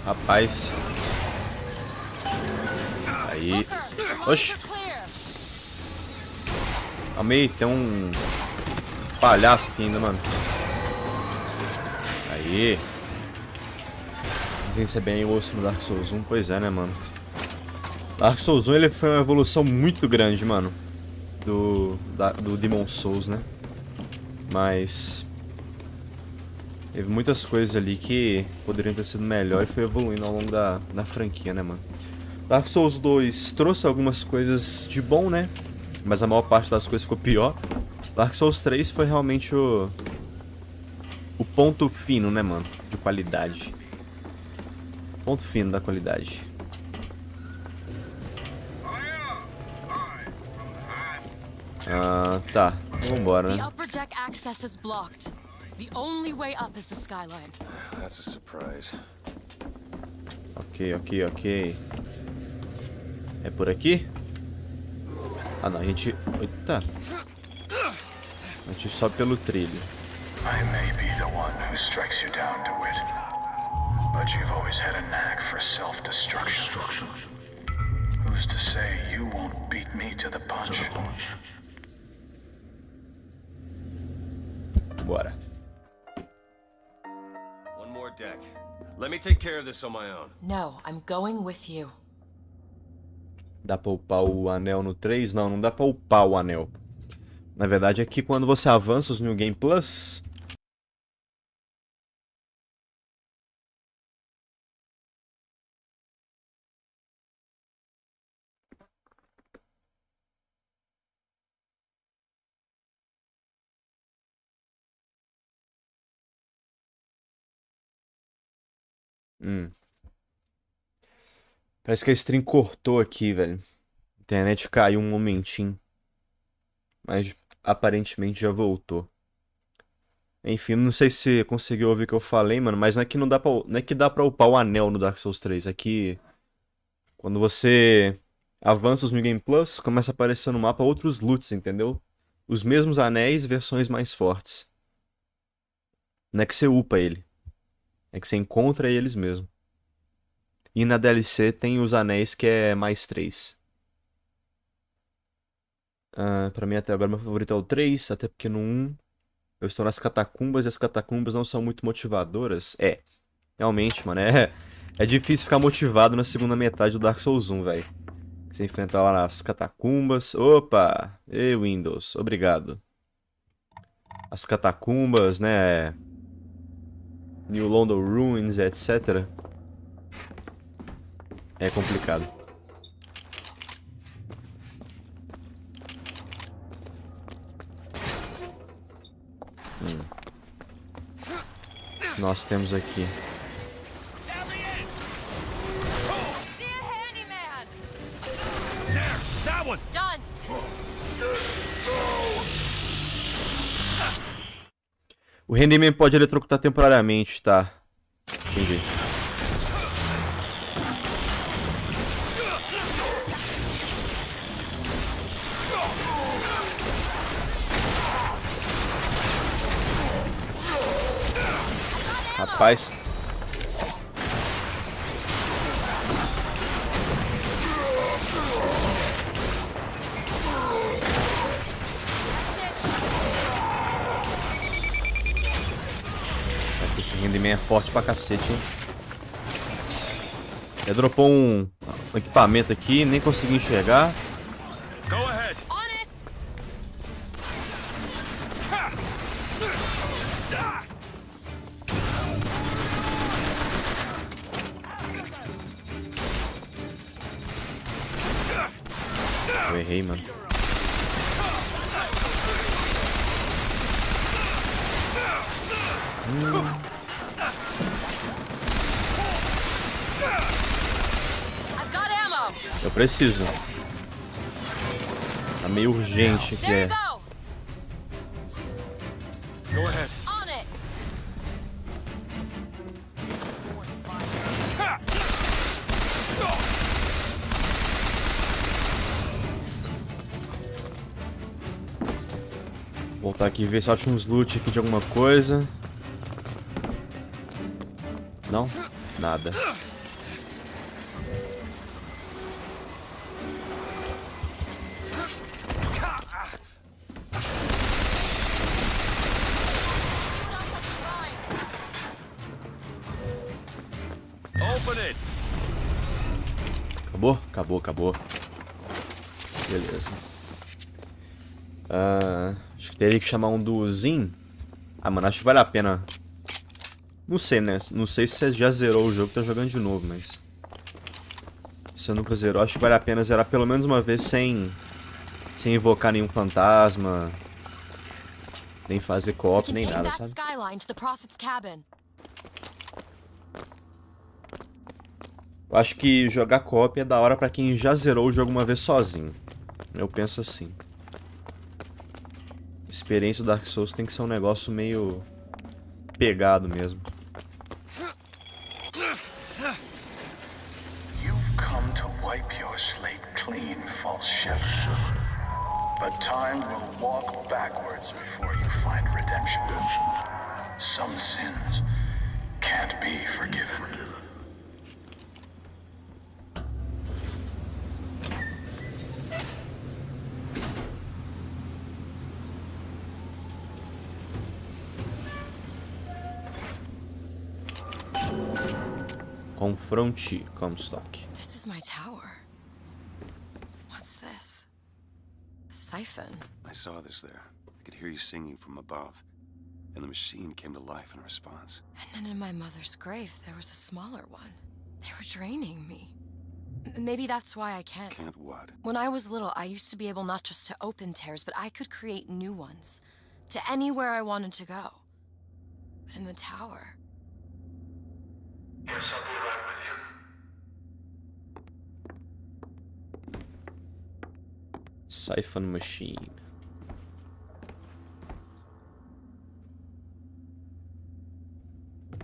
Rapaz. Aí. Oxi. Clear. Amei, tem um palhaço aqui ainda, mano. Aí. Dizem ser bem osso no Dark Souls 1. Pois é, né, mano. Dark Souls 1 ele foi uma evolução muito grande, mano. Do Demon Souls, né? Mas teve muitas coisas ali que poderiam ter sido melhor e foi evoluindo ao longo da franquia, né, mano? Dark Souls 2 trouxe algumas coisas de bom, né? Mas a maior parte das coisas ficou pior. Dark Souls 3 foi realmente o ponto fino, né, mano? De qualidade. Ponto fino da qualidade. Ah, tá. Vambora, The né? upper deck access is blocked. The only way up is the skyline. That's a surprise. Ok, ok, ok. É por aqui? Ah, não, a gente... Eita. A gente sobe pelo trilho. I may be the one who strikes you down to it, but you've always had a knack for self-destruction. Who's to say you won't beat me to the punch? Bora. One more deck. Let me take care of this on my own. No, I'm going with you. Dá pra upar o anel no 3? Não, não dá pra upar o anel. Na verdade é que quando você avança os New Game Plus... Parece que a stream cortou aqui, velho. A internet caiu um momentinho. Mas aparentemente já voltou. Enfim, não sei se você conseguiu ouvir o que eu falei, mano. Mas não é que não é que dá pra upar o anel no Dark Souls 3. É que quando você avança os New Game Plus, começa a aparecer no mapa outros loots, entendeu? Os mesmos anéis, versões mais fortes. Não é que você upa ele. É que você encontra eles mesmo. E na DLC tem os anéis que é mais 3. Pra mim até agora meu favorito é o 3, até porque no 1 eu estou nas catacumbas e as catacumbas não são muito motivadoras. É, realmente, mano, é difícil ficar motivado na segunda metade do Dark Souls 1, velho. Você enfrenta lá nas catacumbas. Opa! Ei, Windows, obrigado. As catacumbas, né? New London Ruins, etc. É complicado. Nós temos aqui. See a handyman. There. That one. Done. O Handyman pode eletrocutar temporariamente, tá? Entendi. Rapaz. Esse Handyman é forte pra cacete, hein? Ele dropou um equipamento aqui, nem consegui enxergar. Go ahead. On it! Eu errei, mano. I've got ammo! Eu preciso. Tá meio urgente aqui, There you é. go! Go ahead. On it! Voltar aqui e ver se eu acho uns loot aqui de alguma coisa. Não? Nada. Open it. Acabou? Acabou, acabou. Beleza. Acho que teria que chamar um duozinho. Ah, mano, acho que vale a pena. Não sei, né? Não sei se você já zerou o jogo e tá jogando de novo, mas... Se você nunca zerou, acho que vale a pena zerar pelo menos uma vez sem invocar nenhum fantasma. Nem fazer co-op, nem nada, sabe? Skyline to the Prophet's cabin. Eu acho que jogar co-op é da hora pra quem já zerou o jogo uma vez sozinho. Eu penso assim. Experiência do Dark Souls tem que ser um negócio meio pegado mesmo. You've come to wipe your slate clean, false shepherd. But time will walk backwards before you find redemption. Some sins can't be forgiven. Confronte Comstock. This is my tower. What's this? A siphon. I saw this there. I could hear you singing from above. And the machine came to life in response. And then in my mother's grave, there was a smaller one. They were draining me. Maybe that's why I can't. Can't what? When I was little, I used to be able not just to open tears, but I could create new ones. To anywhere I wanted to go. But in the tower... Yes, I'll be right with you. Siphon machine.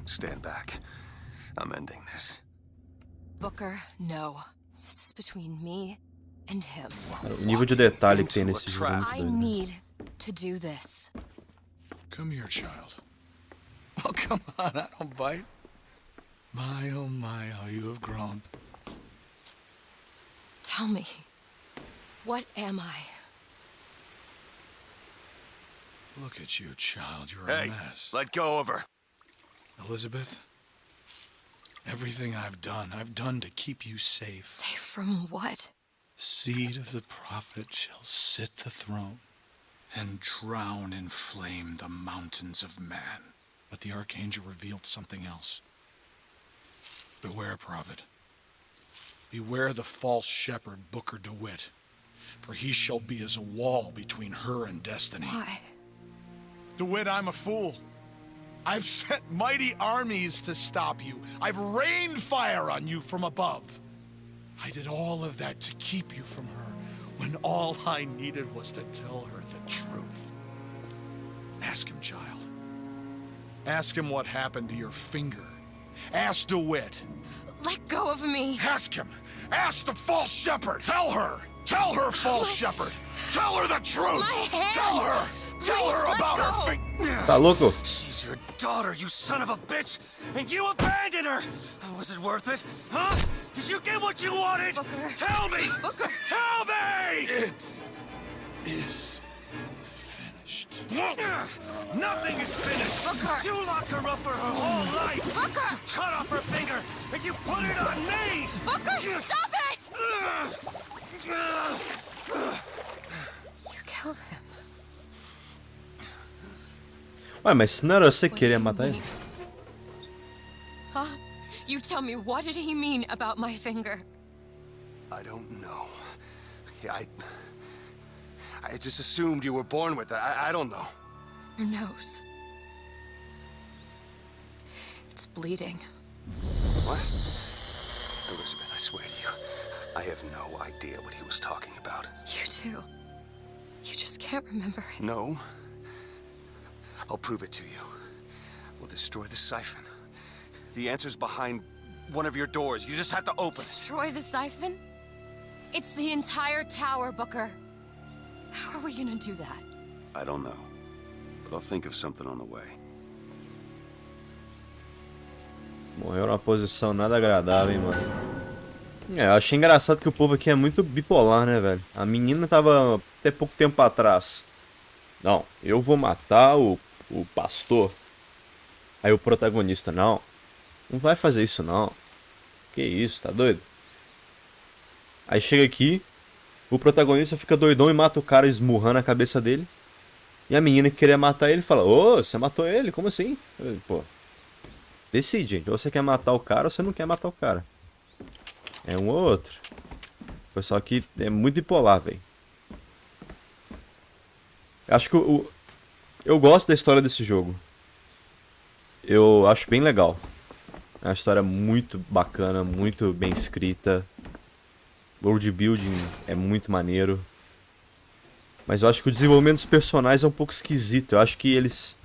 Stand back. I'm ending this. Booker, no. This is between me and him. Cara, o nível de detalhe que tem nesse jogo é muito I doido. need to do this. Come here, child. Oh, come on, I don't bite. My, oh my, how you have grown. Tell me, what am I? Look at you, child. You're Hey, a mess. let go of her. Elizabeth, everything I've done to keep you safe. Safe from what? Seed of the prophet shall sit the throne and drown in flame the mountains of man. But the archangel revealed something else. Beware, prophet. Beware the false shepherd, Booker DeWitt. For he shall be as a wall between her and destiny. Why? DeWitt, I'm a fool. I've sent mighty armies to stop you. I've rained fire on you from above. I did all of that to keep you from her, when all I needed was to tell her the truth. Ask him, child. Ask him what happened to your finger. Ask DeWitt. Let go of me. Ask him. Ask the false shepherd. Tell her. Tell her, false shepherd. Tell her the truth. My hand. Tell her. Tell Please her let about go. her finger. Tá louco? She's your daughter, you son of a bitch! And you abandoned her! Was it worth it? Huh? Did you get what you wanted? Booker. Tell me! Booker. Tell me! It is finished. Nothing is finished. Booker. You lock her up for her whole life. Booker. You cut off her finger and you put it on me. Booker, stop it! You killed him. Ué, mas não era você que queria What do matar you ele? mean? Huh? You tell me, what did he mean about my finger? I don't know. Yeah, I just assumed you were born with it. I don't know. Your nose. It's bleeding. What? Elizabeth, I swear to you, I have no idea what he was talking about. You too. You just can't remember it. No. I'll prove it to you. We'll destroy the siphon. The answer's behind one of your doors. You just have to open it. Destroy the siphon? It's the entire tower, Booker. How are we gonna do that? I don't know. But I'll think of something on the way. Morreu numa posição nada agradável, hein, mano. É, eu achei engraçado que o povo aqui é muito bipolar, né, velho? A menina tava até pouco tempo atrás. Não, eu vou matar o pastor. Aí o protagonista, não vai fazer isso não. Que isso, tá doido? Aí chega aqui, o protagonista fica doidão e mata o cara esmurrando a cabeça dele. E a menina que queria matar ele fala, ô, você matou ele? Como assim? Pô, decide, gente. Ou você quer matar o cara ou você não quer matar o cara. É um ou outro. O pessoal aqui é muito bipolar, velho. Acho que eu gosto da história desse jogo. Eu acho bem legal. É uma história muito bacana, muito bem escrita. World building é muito maneiro. Mas eu acho que o desenvolvimento dos personagens é um pouco esquisito. Eu acho que eles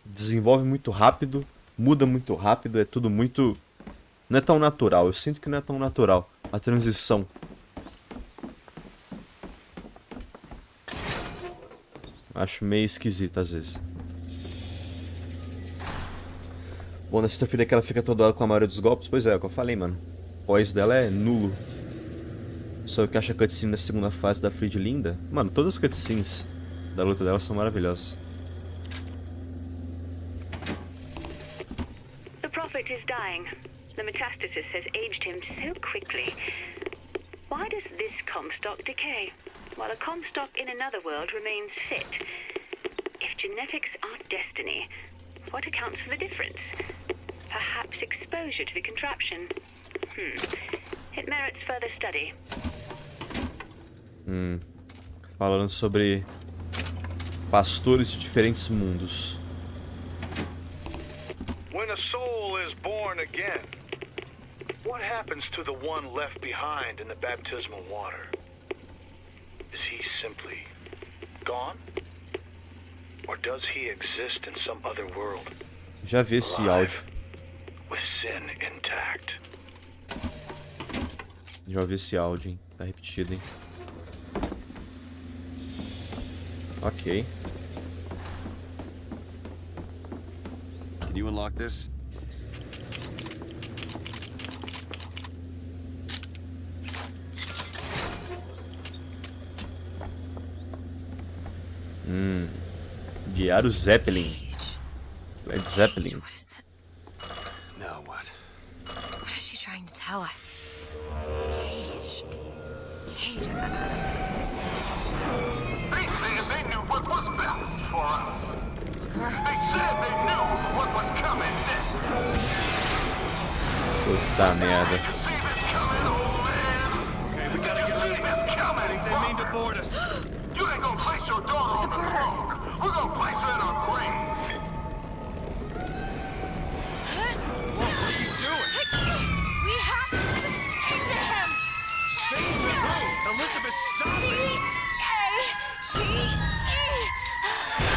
desenvolvem muito rápido, muda muito rápido, é tudo muito... Não é tão natural, eu sinto que não é tão natural a transição. Acho meio esquisito às vezes. Bom, na sexta-feira que ela fica toda hora com a maioria dos golpes, pois é o que eu falei, mano. O pós dela é nulo. Só que acha a cutscene na segunda fase da Fried linda. Mano, todas as cutscenes da luta dela são maravilhosas. The prophet is dying. The metastasis has aged him so quickly. Why does this Comstock decay, while a Comstock in another world remains fit? If genetics are destiny, what accounts for the difference? Perhaps exposure to the contraption. It merits further study. Falando sobre pastores de diferentes mundos. When a soul is born again, what happens to the one left behind in the baptismal water? Is he simply gone? Or does he exist in some other world? Já vi esse áudio. With sin intact. Já ouvi esse áudio, hein? Tá repetido, hein? Ok. Can you unlock this? Guiar o Zeppelin. Led Zeppelin. What is that? Now what? What is she trying to tell us? Cage. Cage, I'm missing something. They said they knew what was best for us. They said they knew what was coming next. Puta merda. You see this coming, old man? Okay, we gotta get See out of here. this I coming, think they mean to board us. You ain't gonna place your daughter on the throne. We're gonna place her in her grave. What are you doing? We have to sing to him! Sing to who? Elizabeth, stop it! C-A-G-E!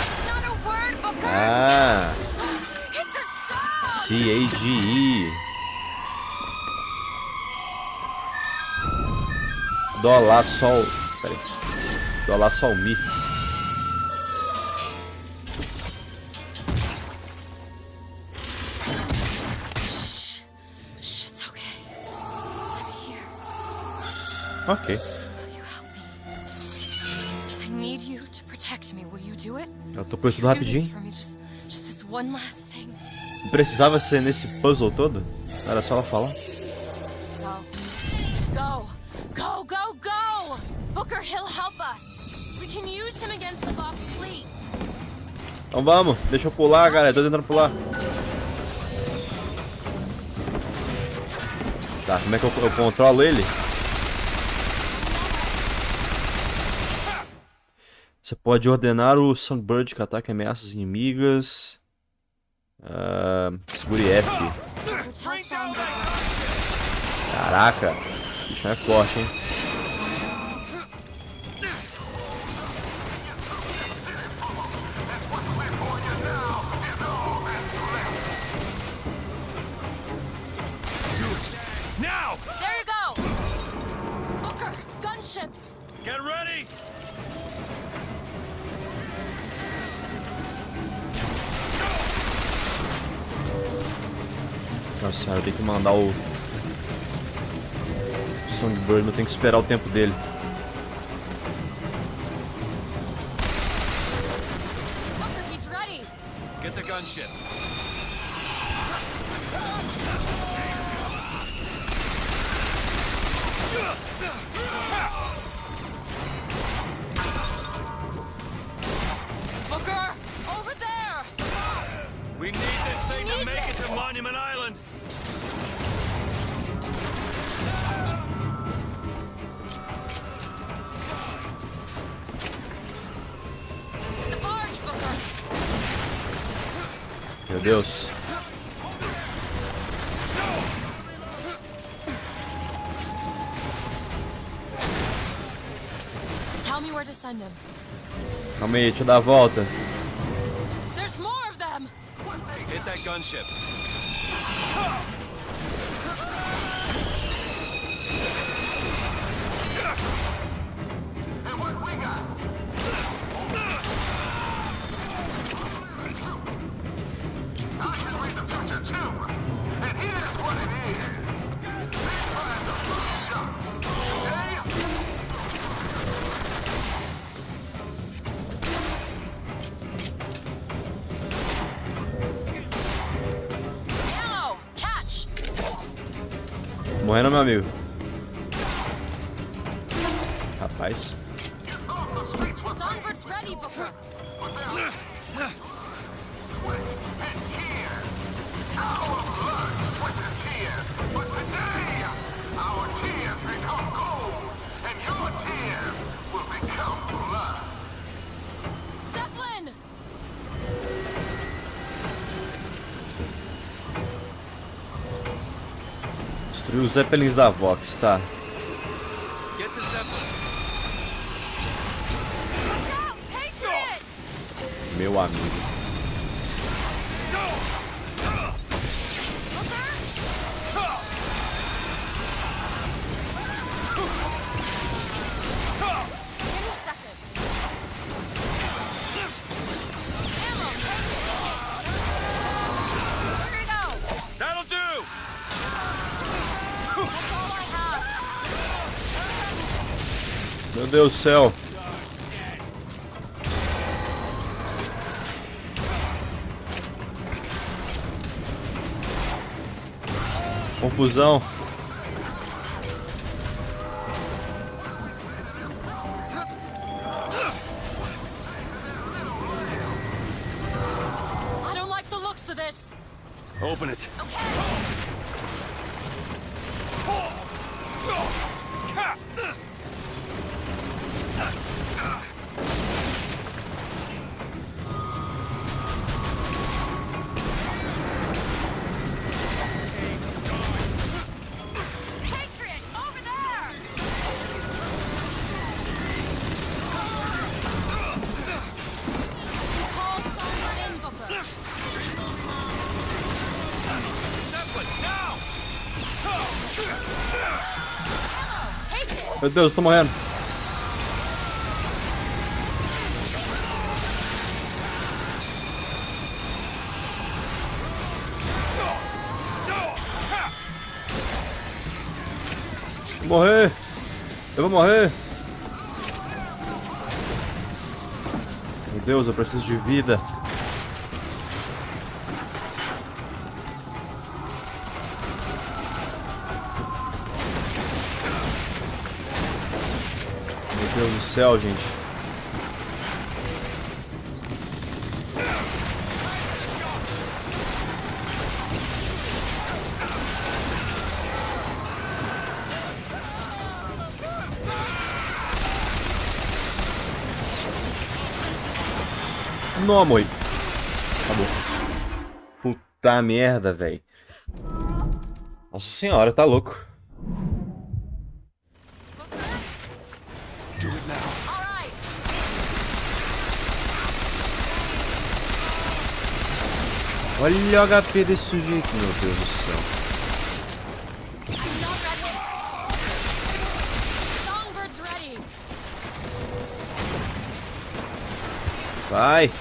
It's not a word, Booker! Ah, It's a song! C-A-G-E. Dó, lá, sol. Pera aí. Dó, lá, sol, mi. Shh, it's okay. I'm here. Ok. Will you help me? I need you to protect me. Will you do it? Eu tô coisa tudo Do this rapidinho. for me, just this one last thing. Não precisava ser nesse puzzle todo? Era só ela falar. So, go, go, go, go! Booker, he'll help us. We can use him against the Vox fleet. Então vamos, deixa eu pular, galera. Tô tentando pular. Tá, como é que eu controlo ele? Você pode ordenar o Songbird que ataque ameaças inimigas. Segure F. Caraca, o bicho é forte, hein? Now! There you go! Booker, gunships! Get ready! Nossa senhora, eu tenho que mandar o Songbird, eu tenho que esperar o tempo dele. Booker, he's ready! Get the gunship. Booker, over there! Vox! We need this thing to make it to Monument Island. The barge, Booker! Meu Deus. Tell me where to send him. Calma aí, deixa eu dar a volta. There's more of them! Hit that gunship. And what we got? I can read the future too. And here's what it is. They find the first shots. Today, Ammo! Catch! Morrendo, meu amigo. Rapaz. Songbird's ready, Booker! sweat and tears. Our blood, sweat and tears. But today, our tears become gold. And your tears will become blood. Zeppelin! Destruiu os Zeppelins da Vox, tá. Get the Zeppelin. Watch out! Patriot! Meu amigo. Give me a second. Ammo, take it! Here we go! That'll do! That's all I have. Meu Deus do céu. Confusão. I don't like the looks of this. Open it. Patriot, over there! Call Songbird in, Booker. Zeppelin, now! Ammo, take it! Meu Deus, eu tô morrendo. Vou morrer. Eu vou morrer. Meu Deus, eu preciso de vida. Meu Deus do céu, gente. Não, amor. Acabou. Puta merda, velho. Nossa senhora, tá louco. Olha o HP desse sujeito, meu Deus do céu. Vai.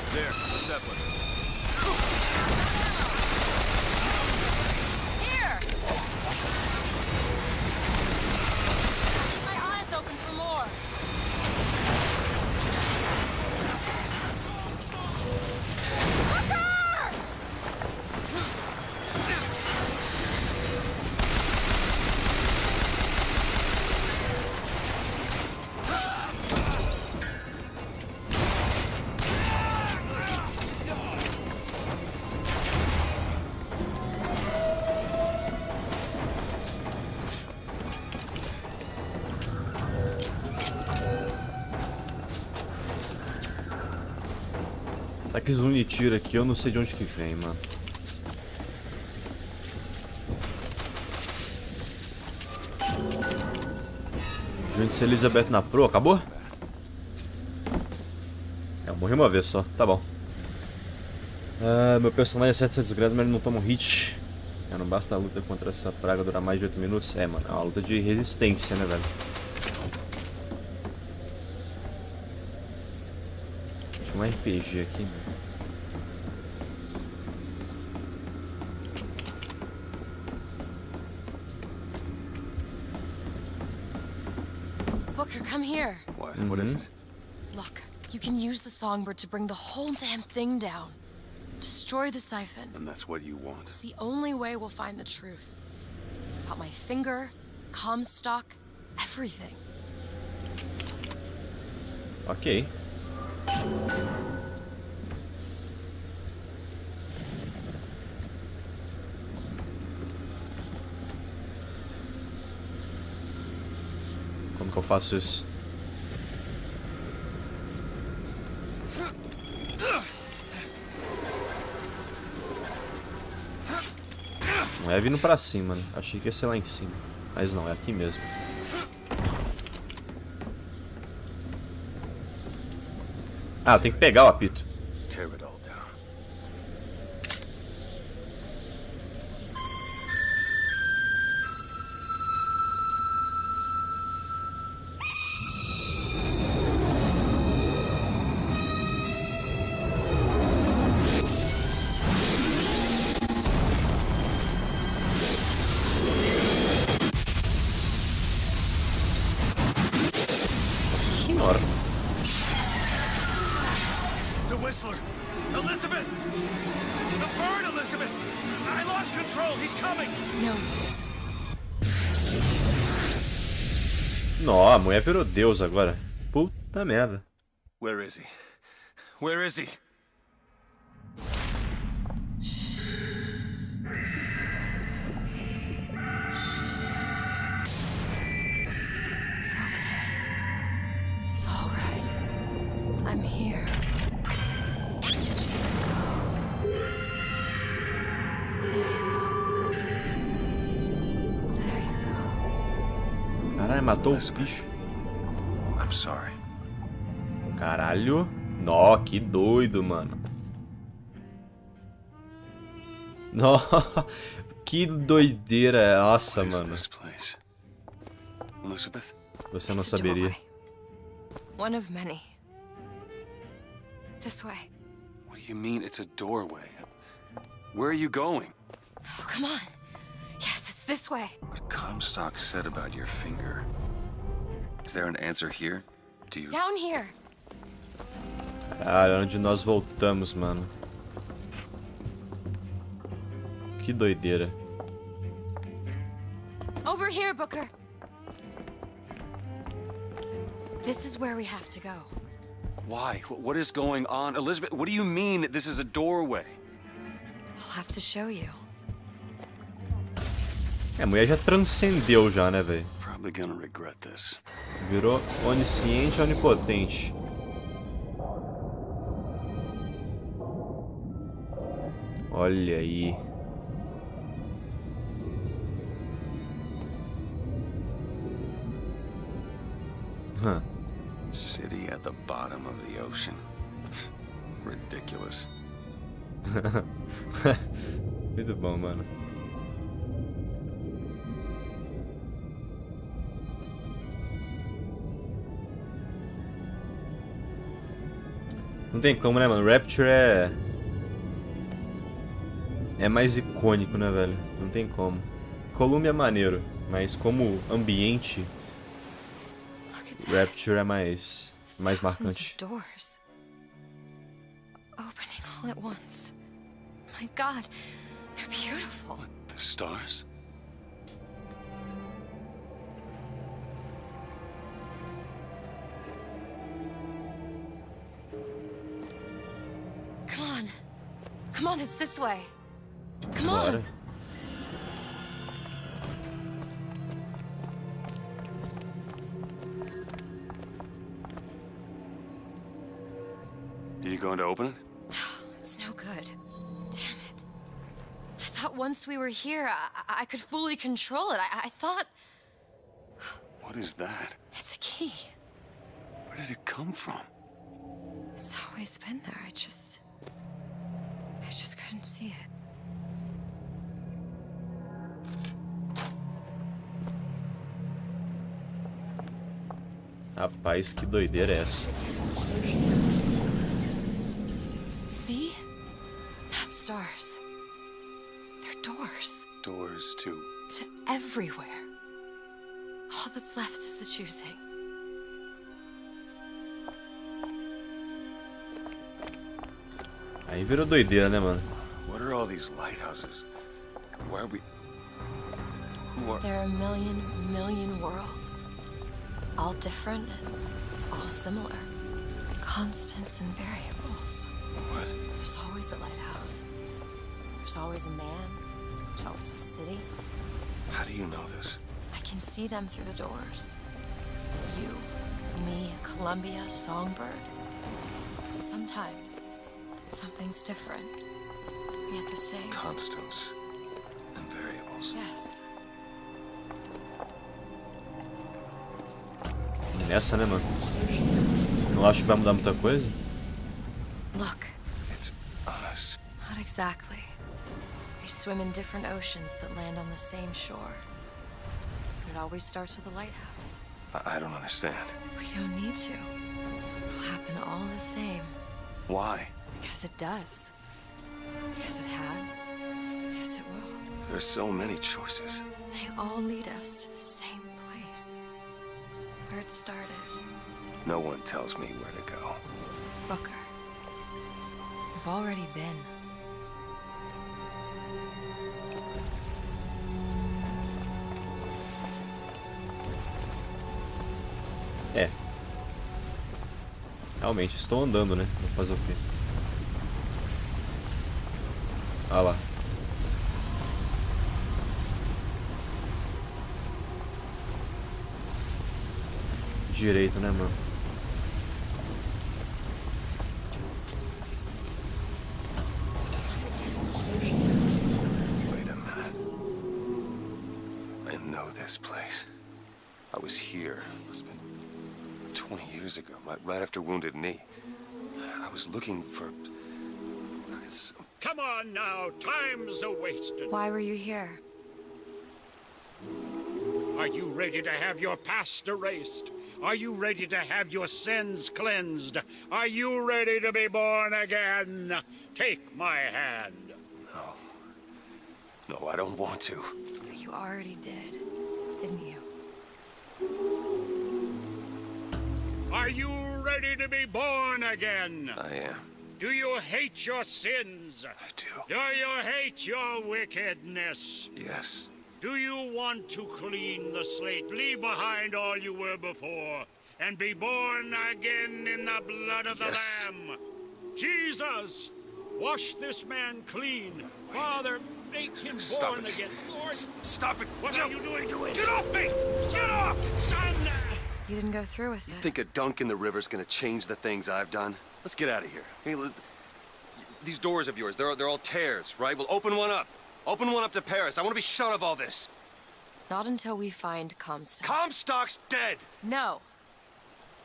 Tá que zuni tira aqui, eu não sei de onde que vem, mano. Gente, se Elizabeth na pro, acabou? Eu morri uma vez só, tá bom. Meu personagem acerta essa desgraça, mas ele não toma um hit. Não basta a luta contra essa praga durar mais de 8 minutos. Mano, é uma luta de resistência, né, velho? Deixa um RPG aqui, mano. Booker, come here. What? What is it? Look, you can use the songbird to bring the whole damn thing down. Destroy the siphon. And that's what you want? It's the only way we'll find the truth. About my finger, Comstock, everything. Ok. Como que eu faço isso? Não é vindo pra cima, né? Achei que ia ser lá em cima. Mas não, é aqui mesmo. Ah, tem que pegar o apito. Tear it all down. Senhora. The Whistler! Elizabeth! The bird, Elizabeth! I lost control! He's coming! No, he isn't. Nó, a mulher virou Deus agora. Puta merda. Where is he? Where is he? It's okay. It's all right. I'm here. Just let go. There you go. There you go. Caralho, matou o bicho. I'm sorry. Caralho. Nó, que doido, mano. Nó, que doideira. Nossa, What is mano. this place? Elizabeth? Você não It's a saberia. doorway. One of many. This way. What do you mean it's a doorway? Where are you going? Oh, come on. Yes, it's this way. What Comstock said about your finger. Is there an answer here? Do you... Down here. Cara, onde nós voltamos, mano. Que doideira. Over here, Booker. This is where we have to go. Why? What is going on? Elizabeth, what do you mean this is a doorway? I'll have to show you. A mulher já transcendeu já, né, velho? Probably gonna regret this. Virou onisciente, onipotente. Olha aí. Huh. City at the bottom of the ocean. Ridiculous. Muito bom, mano. Não tem como, né, mano? Rapture é mais icônico, né, velho? Não tem como. Columbia é maneiro, mas como ambiente, Rapture é mais marcante. Doors opening all at once. My God, they're beautiful. What, the stars? Come on. Come on, it's this way. Come Bora. on. Are you going to open it? It's no good. Damn it. I thought once we were here, I could fully control it. I thought... What is that? It's a key. Where did it come from? It's always been there. I just couldn't see it. Rapaz, que doideira é essa? See? Not stars. They're doors. Doors to... To everywhere. All that's left is the choosing. Aí virou doideira, né, mano? What are all these lighthouses? Why are we... Who are... There are a million worlds. All different and all similar. Constants and variables. What? There's always a lighthouse. There's always a man. There's always a city. How do you know this? I can see them through the doors. You, me, Columbia, Songbird. But sometimes, something's different. Yet the same. Constants and variables. Yes. Nessa, né, mano? Não acho que vai mudar muita coisa. Look. It's us. Not exactly. We swim in different oceans but land on the same shore. It always starts with a lighthouse. I don't understand. We don't need to. It'll happen all the same. Why? Because it does. Because it has. Because it will. There's so many choices. They all lead us to the same place. Where it started. No one tells me where to go. Booker. We've already been. É. Realmente, estou andando, né? Vou fazer o quê? Ah lá. Direito, né, mano? Wait a minute. I know this place. I was here. It's been 20 years ago, right after Wounded Knee. I was looking for... Come on now, time's a-wasted. Why were you here? Are you ready to have your past erased? Are you ready to have your sins cleansed? Are you ready to be born again? Take my hand. No. No, I don't want to. You already did, didn't you? Are you ready to be born again? I am. Do you hate your sins? I do. Do you hate your wickedness? Yes. Do you want to clean the slate, leave behind all you were before, and be born again in the blood of the Yes. Lamb? Jesus, wash this man clean. Father, make him Stop born it. again. Lord, Stop it. what are you doing to it? Get off me! Get off! Son! You didn't go through with You it. think a dunk in the river's gonna change the things I've done? Let's get out of here. Hey, these doors of yours, they're all tears, right? Well, open one up. Open one up to Paris. I want to be shut of all this. Not until we find Comstock. Comstock's dead! No.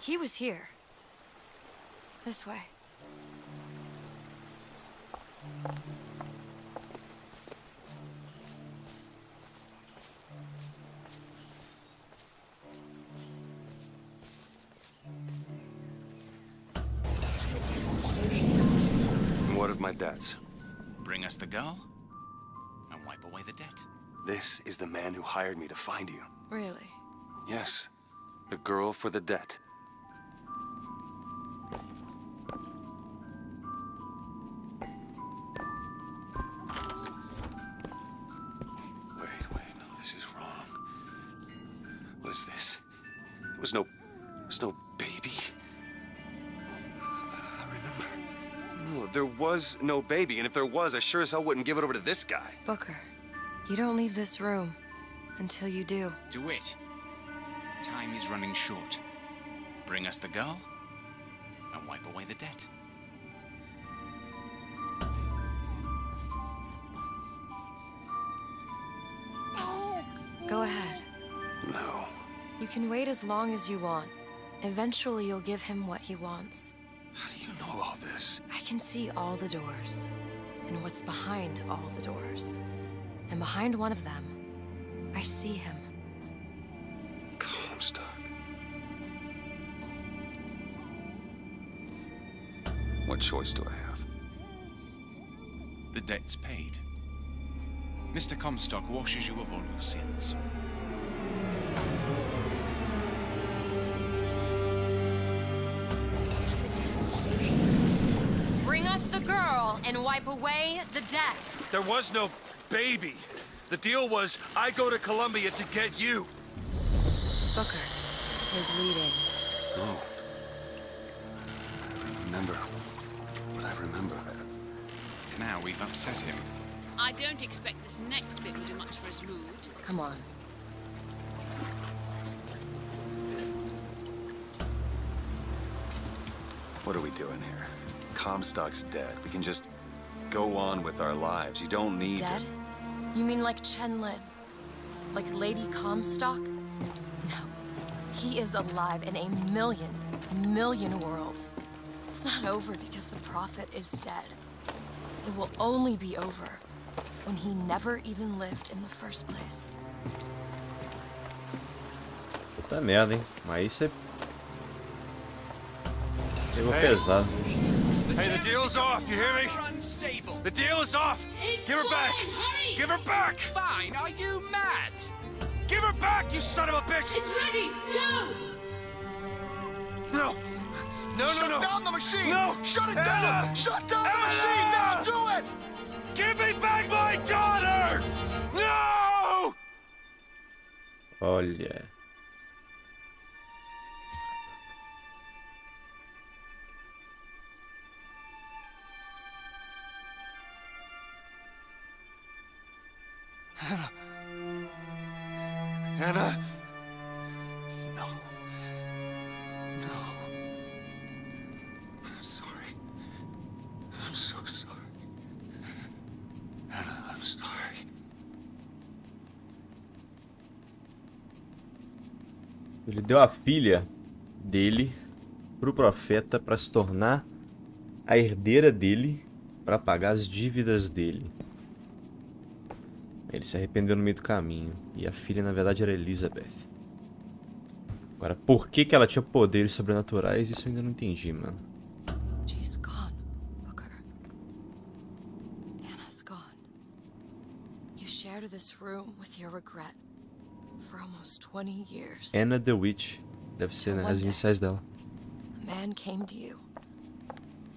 He was here. This way. And what of my debts? Bring us the girl, and wipe away the debt. This is the man who hired me to find you. Really? Yes. The girl for the debt. Wait, no, this is wrong. What is this? There was no baby. I remember. No, there was no baby, and if there was, I sure as hell wouldn't give it over to this guy. Booker, you don't leave this room until you do. Do it. Time is running short. Bring us the girl, and wipe away the debt. Go ahead. No. You can wait as long as you want. Eventually, you'll give him what he wants. How do you know all this? I can see all the doors, and what's behind all the doors. And behind one of them, I see him. Comstock. What choice do I have? The debt's paid. Mr. Comstock washes you of all your sins. Bring us the girl and wipe away the debt. There was no baby. The deal was I go to Columbia to get you. Booker, you're bleeding. Oh. I remember. But I remember. Now we've upset him. I don't expect this next bit will do much for his mood. Come on. What are we doing here? Comstock's dead. We can just go on with our lives. You don't need Dead? to... You mean like Chen Lin? Like Lady Comstock? No. He is alive in a million worlds. It's not over because the Prophet is dead. It will only be over when he never even lived in the first place. Puta merda, hein? Aí você pegou pesado. Hey, the deal's off, you hear me? The deal is off! Give her back! Give her back! Fine, are you mad? Give her back, you son of a bitch! It's ready! Go! No! No! Shut down the machine! No! Shut it Anna! down! Shut down the Anna! machine! Now do it! Give me back my daughter! No! Olha. Anna! No. No. I'm sorry. I'm so sorry. Anna, I'm sorry. Ele deu a filha dele pro profeta para se tornar a herdeira dele para pagar as dívidas dele. Ele se arrependeu no meio do caminho. E a filha, na verdade, era Elizabeth. Agora, por que ela tinha poderes sobrenaturais, isso eu ainda não entendi, mano. She's gone, Booker. Anna's gone. You shared this room with your regret for almost 20 years. Anna the Witch. Deve ser, né, as iniciais dela. man came to you,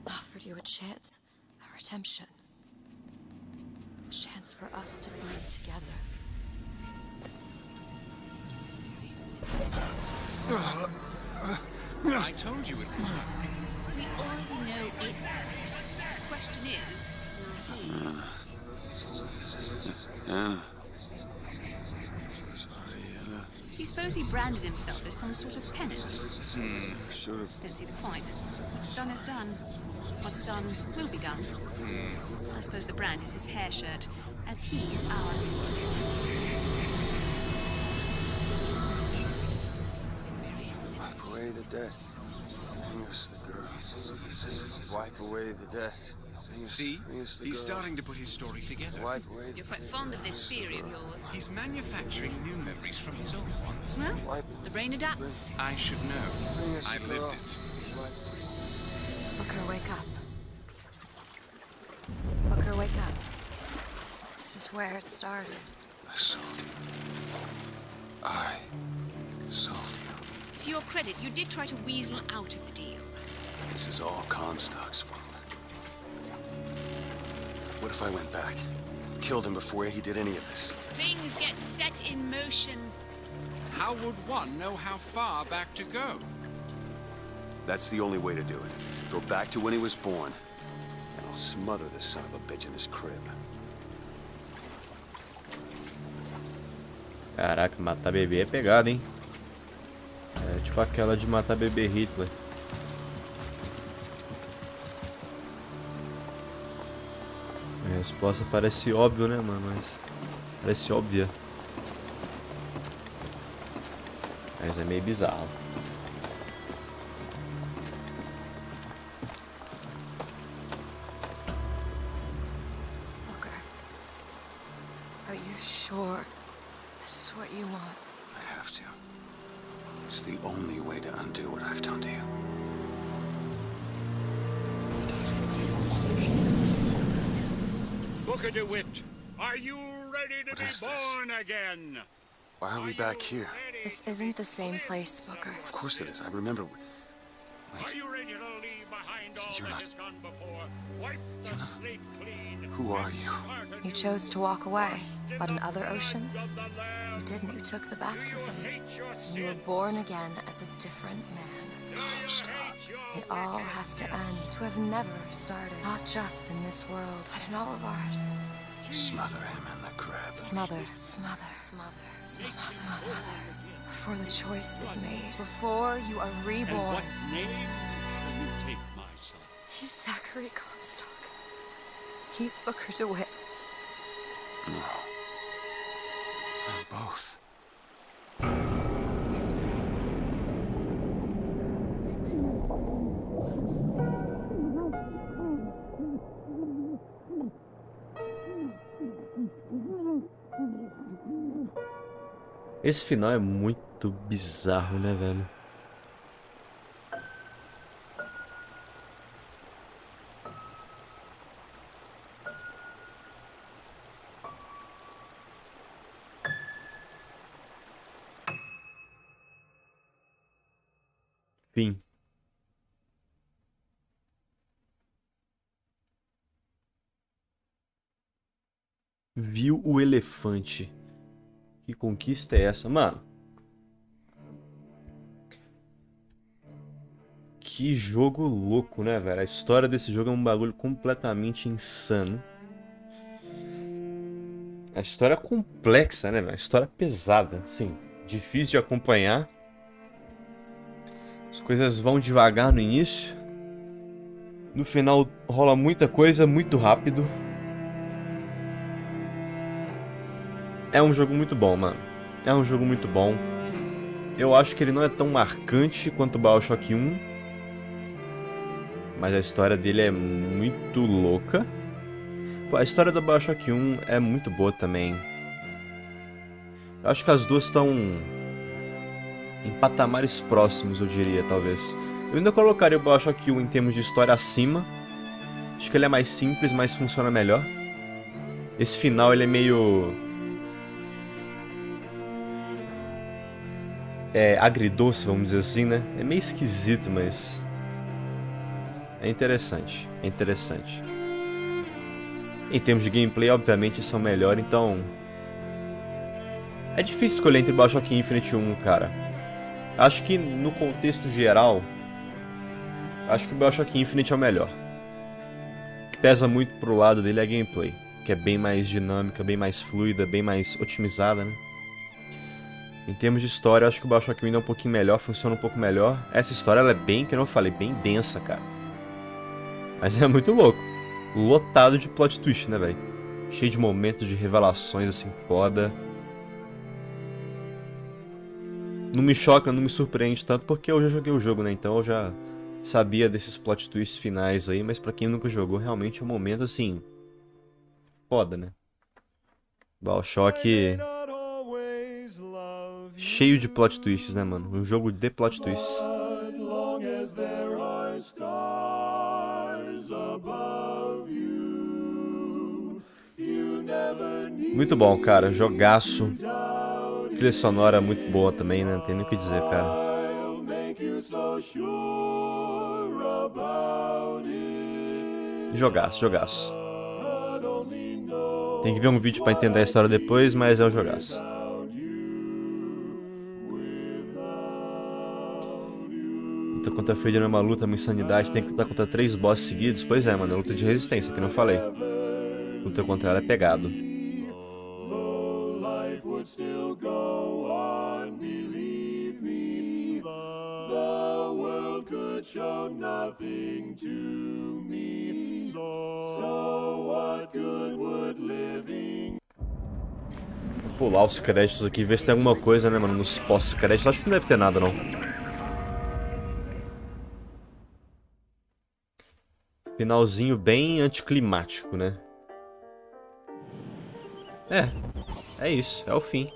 offered you a chance, a redemption. A chance for us to be together. I told you it was luck. We already know it works. The question is, will he? Anna. Do you suppose he branded himself as some sort of penance? Sort of. Don't see the point. What's done is done. What's done will be done. I suppose the brand is his hair shirt, as he is ours. Wipe away the debt. Bring us the girl. Wipe away the debt. See? He's He's starting to put his story together. Wipe away You're quite fond of this theory of yours. He's manufacturing new memories from his old ones. Well, the brain adapts. I should know. I lived it. Booker, wake up. Booker, wake up. This is where it started. I sold you. I sold you. To your credit, you did try to weasel out of the deal. This is all Comstock's fault. What if I went back? Killed him before he did any of this? Things get set in motion. How would one know how far back to go? That's the only way to do it. Go back to when he was born. And I'll smother this son of a bitch in his crib. Caraca, matar bebê é pegada, hein? É tipo aquela de matar bebê Hitler. A resposta parece óbvio, né, mano? Mas parece óbvia. Mas é meio bizarro. Booker, are you sure this is what you want? I have to. It's the only way to undo what I've done to you. Booker DeWitt, are you ready to be born again? Why are we back here? This isn't the same place, Booker. Of course it is. I remember. Are you ready to leave behind all You're that not- has gone before? Wipe the slate clean. Who are you? You chose to walk away, but in other oceans, you didn't. You took the baptism. You were born again as a different man. It all has to end. To have never started, not just in this world, but in all of ours. Smother him in the crib. Smother, smother, smother, smother, smother. Before the choice is made, before you are And reborn. what name shall you take, my son? He's Zachary Comstock. He's Booker DeWitt. No. I'm both. Esse final é muito bizarro, né, velho? Fim. Viu o elefante. Que conquista é essa? Mano. Que jogo louco, né, velho? A história desse jogo é um bagulho completamente insano. A história é complexa, né, velho? A história é pesada, sim. Difícil de acompanhar. As coisas vão devagar no início. No final rola muita coisa muito rápido. É um jogo muito bom, mano. É um jogo muito bom. Eu acho que ele não é tão marcante quanto o Bioshock 1. Mas a história dele é muito louca. Pô, a história do Bioshock 1 é muito boa também. Eu acho que as duas estão em patamares próximos, eu diria, talvez. Eu ainda colocaria o Bioshock 1 em termos de história acima. Acho que ele é mais simples, mas funciona melhor. Esse final ele é meio... agridoce, vamos dizer assim, né? É meio esquisito, mas É interessante, é interessante. Em termos de gameplay, obviamente, são melhor, então... É difícil escolher entre Bioshock Infinite e 1, cara. Acho que, no contexto geral, acho que o Bioshock Infinite é o melhor. O que pesa muito pro lado dele é a gameplay, que é bem mais dinâmica, bem mais fluida, bem mais otimizada, né? Em termos de história, acho que o Bioshock 1 é um pouquinho melhor, funciona um pouco melhor. Essa história, ela é bem, que eu não falei, bem densa, cara. Mas é muito louco. Lotado de plot twist, né, velho? Cheio de momentos de revelações, assim, foda. Não me choca, não me surpreende tanto, porque eu já joguei o jogo, né? Então eu já sabia desses plot twists finais aí, mas pra quem nunca jogou, realmente é um momento, assim... foda, né? Bioshock... cheio de plot twists, né, mano? Um jogo de plot twists. Muito bom, cara. Jogaço. Trilha sonora muito boa também, né? Não tem nem o que dizer, cara. Jogaço, jogaço. Tem que ver um vídeo pra entender a história depois, mas é um jogaço. Luta contra a Fade não é uma luta, é uma insanidade. Tem que lutar contra 3 bosses seguidos. Pois é, mano. É luta de resistência, que não falei. Luta contra ela é pegado. Vou pular os créditos aqui, ver se tem alguma coisa, né, mano, nos pós-créditos. Acho que não deve ter nada, não. Finalzinho bem anticlimático, né? É isso, é o fim.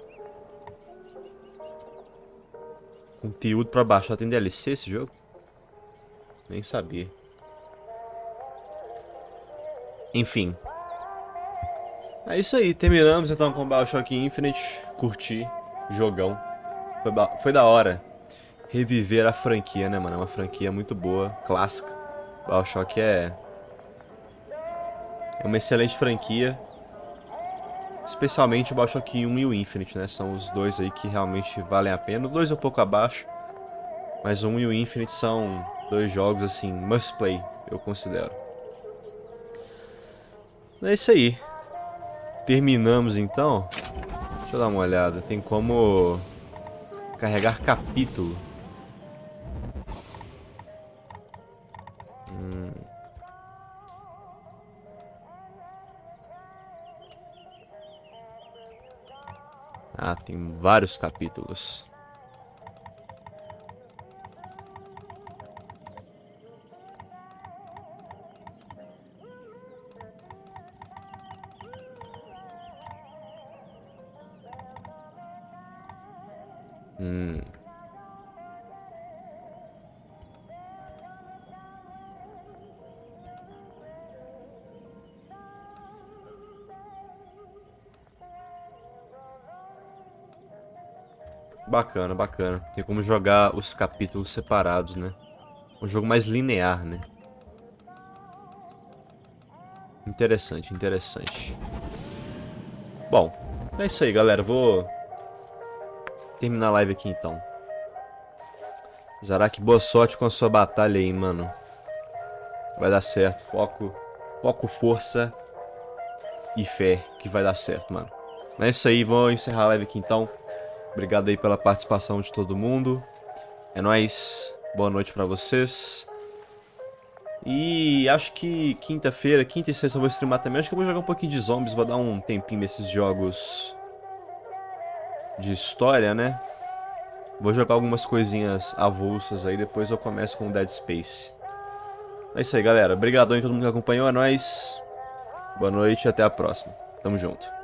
Conteúdo pra baixar, tem DLC esse jogo? Nem sabia. Enfim. É isso aí, terminamos então com Bioshock Infinite. Curti, jogão. Foi da hora reviver a franquia, né, mano? É uma franquia muito boa, clássica. Bioshock é uma excelente franquia. Especialmente o Bioshock 1 e o Infinite, né? São os dois aí que realmente valem a pena. O 2 é um pouco abaixo, mas o 1 e o Infinite são dois jogos, assim, must play, eu considero. É isso aí. Terminamos então. Deixa eu dar uma olhada. Tem como carregar capítulo. Ah, tem vários capítulos. Bacana, bacana. Tem como jogar os capítulos separados, né? Um jogo mais linear, né? Interessante, interessante. Bom, é isso aí, galera. Vou terminar a live aqui, então. Zarak, boa sorte com a sua batalha aí, mano. Vai dar certo. Foco, força e fé que vai dar certo, mano. É isso aí, vou encerrar a live aqui, então. Obrigado aí pela participação de todo mundo. É nóis. Boa noite pra vocês. E acho que quinta-feira, quinta e sexta eu vou streamar também. Acho que eu vou jogar um pouquinho de zombies. Vou dar um tempinho nesses jogos de história, né? Vou jogar algumas coisinhas avulsas aí. Depois eu começo com o Dead Space. É isso aí, galera. Obrigadão a todo mundo que acompanhou. É nóis. Boa noite e até a próxima. Tamo junto.